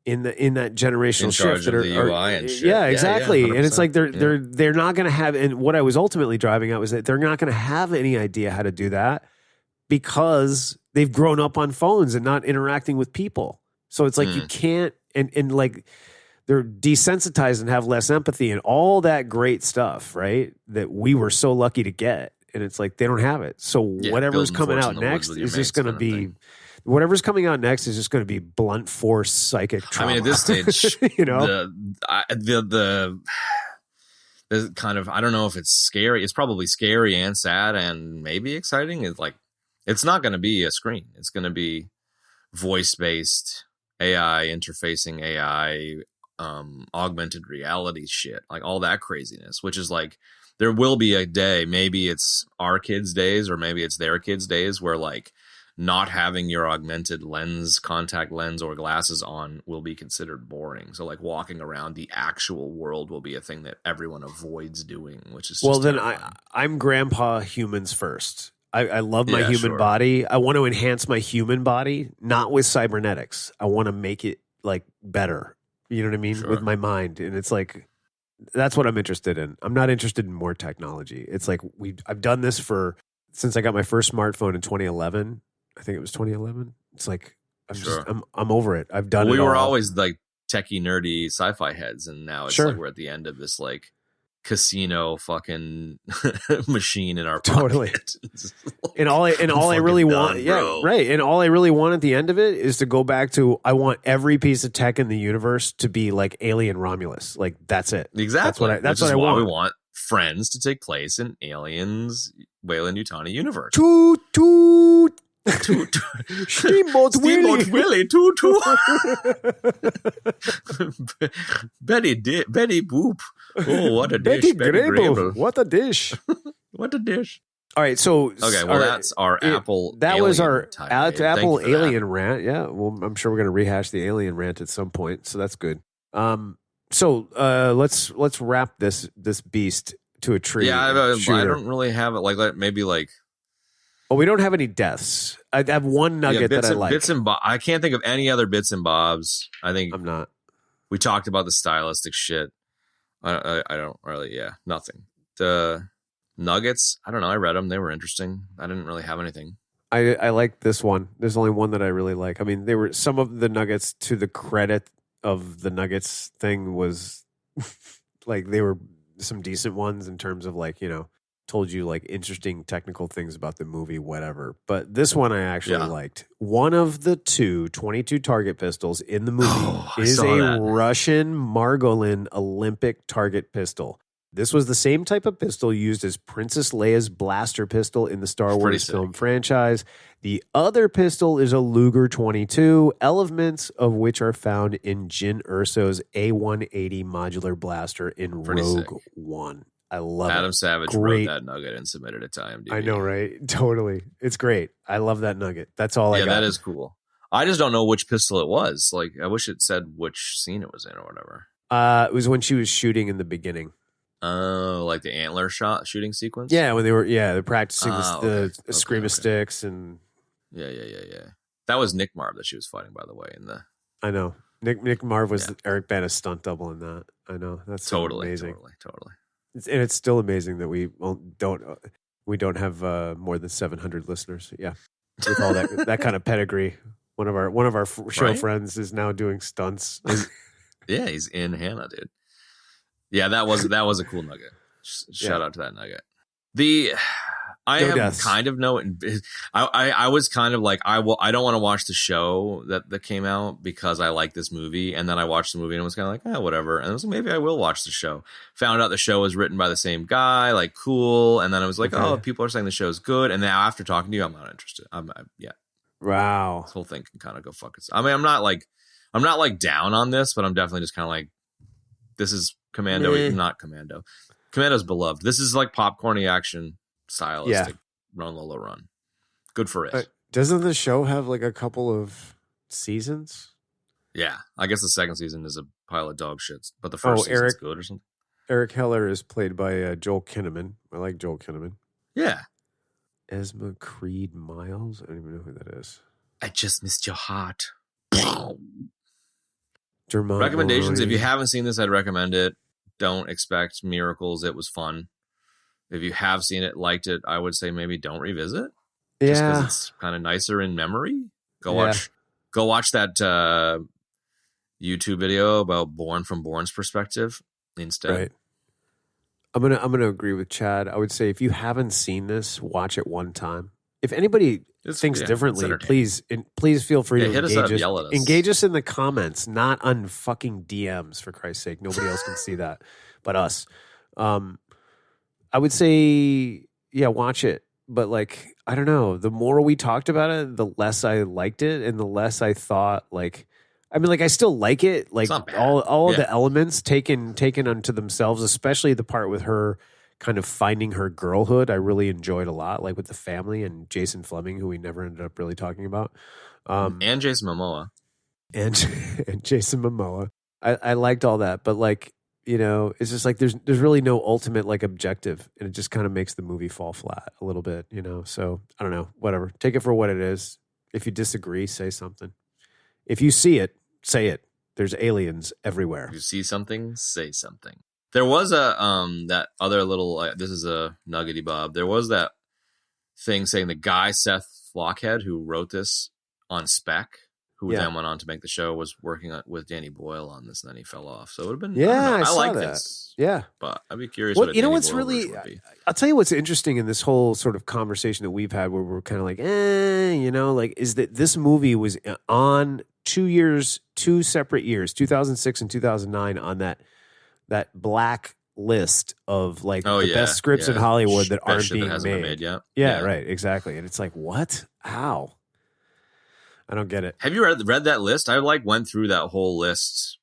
in that generational In charge shift that of are the UI and shit. Yeah, Yeah, exactly. yeah, and it's like 100%. they're not going to have. And what I was ultimately driving at was that they're not going to have any idea how to do that because they've grown up on phones and not interacting with people. So it's like you can't and like they're desensitized and have less empathy and all that great stuff, right? That we were so lucky to get. And it's like they don't have it. So whatever's building coming forts out in the woods next with your is just mates going to kind of be thing. whatever's coming out next is just going to be blunt force psychic trauma. I mean, at this stage, you know, the kind of, I don't know if it's scary. It's probably scary and sad and maybe exciting. It's like, it's not going to be a screen. It's going to be voice-based AI, interfacing AI, augmented reality shit, like all that craziness, which is like, there will be a day, maybe it's our kids' days or maybe it's their kids' days where like not having your augmented lens, contact lens or glasses on will be considered boring. So like walking around the actual world will be a thing that everyone avoids doing, which is just well, then terrifying. I'm grandpa humans first. I love my Yeah, human sure. body. I want to enhance my human body, not with cybernetics. I want to make it like better. You know what I mean? Sure. With my mind. And it's like, that's what I'm interested in. I'm not interested in more technology. It's like I've done this since I got my first smartphone in 2011. I think it was 2011. It's like I'm over it. I've done it. We were all. always like techie, nerdy sci-fi heads, and now it's Sure. like we're at the end of this like casino fucking machine in our Totally. pocket. It's like, And all I fucking really done, want, yeah, bro. right. And all I really want at the end of it is to go back to I want every piece of tech in the universe to be like Alien Romulus. Like that's it. Exactly. That's Which what is I why want. we want Friends to take place in Aliens, Weyland-Yutani universe. Toot toot. Toot. Steamboat Willie. Willie, toot toot. Betty Boop. Oh, what a dish. Betty Betty Grable. Grable. What a dish. What a dish. All right, so Okay, well, that's our Apple. That was our tirade. Thank Apple you for that. alien rant. Yeah, well, I'm sure we're gonna rehash the alien rant at some point, so that's good. So let's wrap this beast to a tree. Yeah, I don't really have it like maybe like. Oh, we don't have any deaths. I have one nugget that I like. I can't think of any other bits and bobs. I think I'm not. We talked about the stylistic shit. I don't really. Yeah, nothing. The nuggets. I don't know. I read them. They were interesting. I didn't really have anything. I like this one. There's only one that I really like. I mean, they were some of the nuggets, to the credit of the nuggets thing, was like they were some decent ones in terms of like, you know, told you like interesting technical things about the movie, whatever. But this one I actually liked. One of the 22 target pistols in the movie is a Russian Margolin Olympic target pistol. This was the same type of pistol used as Princess Leia's blaster pistol in the Star Wars film franchise. The other pistol is a Luger 22, elements of which are found in Jyn Erso's A180 modular blaster in Rogue One. I love Adam it. Savage wrote that nugget and submitted it to IMDb. I know, right? Totally. It's great. I love that nugget. That's all I got. Yeah, that is cool. I just don't know which pistol it was. Like, I wish it said which scene it was in or whatever. It was when she was shooting in the beginning. Oh, like the antler shooting sequence? Yeah, when they're practicing the Screamer sticks and Yeah. That was Nick Marv that she was fighting, by the way. I know. Nick Marv was Eric Bana's stunt double in that. I know. That's amazing. Totally. And it's still amazing that we don't have more than 700 listeners. Yeah, with all that kind of pedigree. One of our show friends is now doing stunts. Yeah, he's in Hannah, dude. Yeah, that was a cool nugget. Shout out to that nugget. I was kind of like I don't want to watch the show that came out because I like this movie, and then I watched the movie and it was kind of like whatever, and I was like, maybe I will watch the show. Found out the show was written by the same guy, like cool, and then I was like, oh, people are saying the show's good, and now after talking to you, I'm not interested. Wow, this whole thing can kind of go fuck itself. I mean, I'm not like down on this, but I'm definitely just kind of like, this is Commando, not Commando. Commando's beloved. This is like popcorny action. Stylistic Run Lola Run. Good for it. Doesn't the show have like a couple of seasons? Yeah. I guess the second season is a pile of dog shits, but the first season's good or something. Eric Heller is played by Joel Kinnaman. I like Joel Kinnaman. Yeah. Esma Creed Miles? I don't even know who that is. I just missed your heart. Recommendations. If you haven't seen this, I'd recommend it. Don't expect miracles. It was fun. If you have seen it, liked it, I would say maybe don't revisit. Yeah, just because it's kind of nicer in memory. Go watch that YouTube video about Bourne from Bourne's perspective instead. Right. I'm gonna agree with Chad. I would say if you haven't seen this, watch it one time. If anybody thinks differently, please feel free to hit us up, yell at us. Engage us in the comments, not on fucking DMs, for Christ's sake. Nobody else can see that but us. I would say, watch it. But like, I don't know. The more we talked about it, the less I liked it, and the less I thought like. I mean, like, I still like it. Like all of the elements taken unto themselves, especially the part with her kind of finding her girlhood. I really enjoyed a lot, like with the family and Jason Fleming, who we never ended up really talking about, and Jason Momoa, and Jason Momoa. I liked all that, but like, you know, it's just like there's really no ultimate like objective, and it just kind of makes the movie fall flat a little bit, you know. So I don't know, whatever. Take it for what it is. If you disagree, say something. If you see it, say it. There's aliens everywhere. If you see something, say something. There was a that other little. This is a nuggety bob. There was that thing saying the guy Seth Flockhead who wrote this on spec, who then went on to make the show, was working with Danny Boyle on this, and then he fell off. So it would have been. Yeah, I like that. This. Yeah, but I'd be curious. Well, you know what's really? I'll tell you what's interesting in this whole sort of conversation that we've had, where we're kind of like, you know, like, is that this movie was on 2 separate years, 2006 and 2009, on that black list of like the best scripts in Hollywood that aren't being made. Yeah, right, exactly. And it's like, what? How? I don't get it. Have you read that list? I like went through that whole list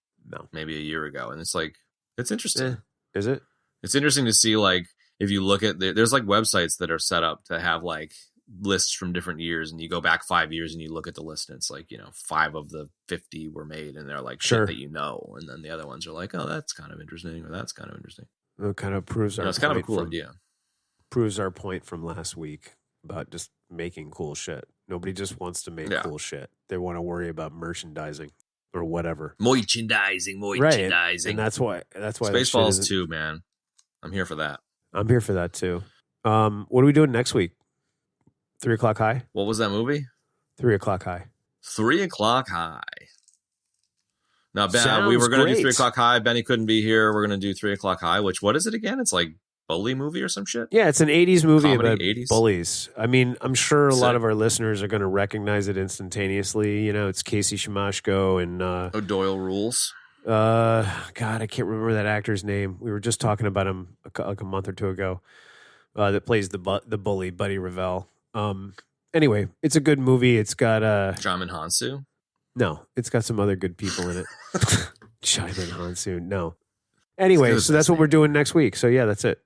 maybe a year ago, and it's like, it's interesting. Is it? It's interesting to see, like, if you look at there's like websites that are set up to have like lists from different years, and you go back 5 years and you look at the list, and it's like, 5 of the 50 were made, and they're like Sure. shit that and then the other ones are like, oh, that's kind of interesting, or that's kind of interesting. It kind of proves our It's kind of a point cool idea. Proves our point from last week about just making cool shit. Nobody just wants to make cool shit. They want to worry about merchandising or whatever. Merchandising. Right. And that's why Spaceballs 2, man. I'm here for that. I'm here for that too. What are we doing next week? 3 O'Clock High? What was that movie? 3 O'Clock High. 3 O'Clock High. Now, Ben, Sounds we were going to do great. 3 O'Clock High. Benny couldn't be here. We're going to do 3 O'Clock High, what is it again? It's like bully movie or some shit? Yeah, it's an 80s movie Comedy, about 80s. bullies. I mean, I'm sure a lot Sick. of our listeners are going to recognize it instantaneously. It's Casey Shimashko and O'Doyle Rules. God, I can't remember that actor's name. We were just talking about him like a month or two ago. That plays the bully, Buddy Revell. Anyway, it's a good movie. It's got Jamin Hansu. No, it's got some other good people in it. Jamin Hansu. No. Anyway, so that's what we're doing next week. So yeah, that's it.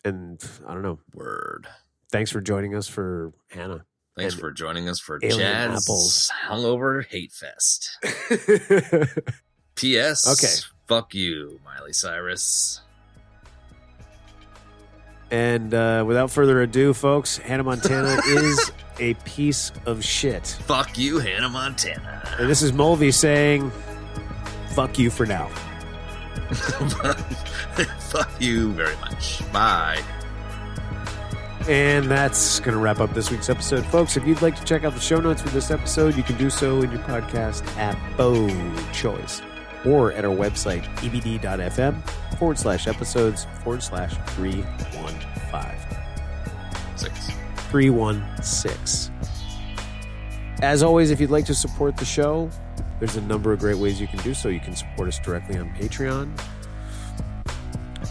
And I don't know. Word. Thanks for joining us for Hannah. Thanks for joining us for Alien Chad's Apples. Hungover Hate Fest. P.S. Okay. Fuck you, Miley Cyrus. And without further ado, folks, Hannah Montana is a piece of shit. Fuck you, Hannah Montana. And this is Mulvey saying, fuck you for now. Fuck you very much. Bye. And that's going to wrap up this week's episode. Folks, if you'd like to check out the show notes for this episode, you can do so in your podcast app of choice or at our website, ebd.fm/episodes/315. 316. As always, if you'd like to support the show, there's a number of great ways you can do so. You can support us directly on Patreon,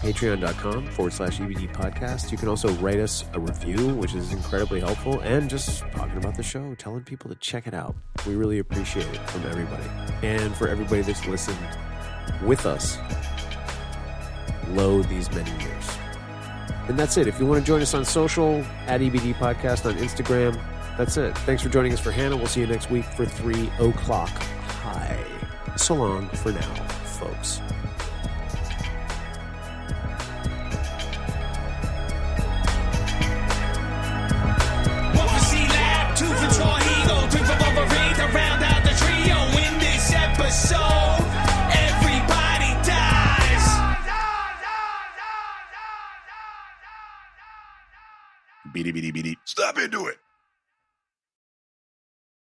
patreon.com/EBD podcast. You can also write us a review, which is incredibly helpful, and just talking about the show, telling people to check it out. We really appreciate it from everybody. And for everybody that's listened with us, lo these many years. And that's it. If you want to join us on social, at EBD Podcast on Instagram, that's it. Thanks for joining us for Hannah. We'll see you next week for 3 O'Clock High. So long for now, folks. Episode, everybody dies. Beady, beady, beady. Stop into it.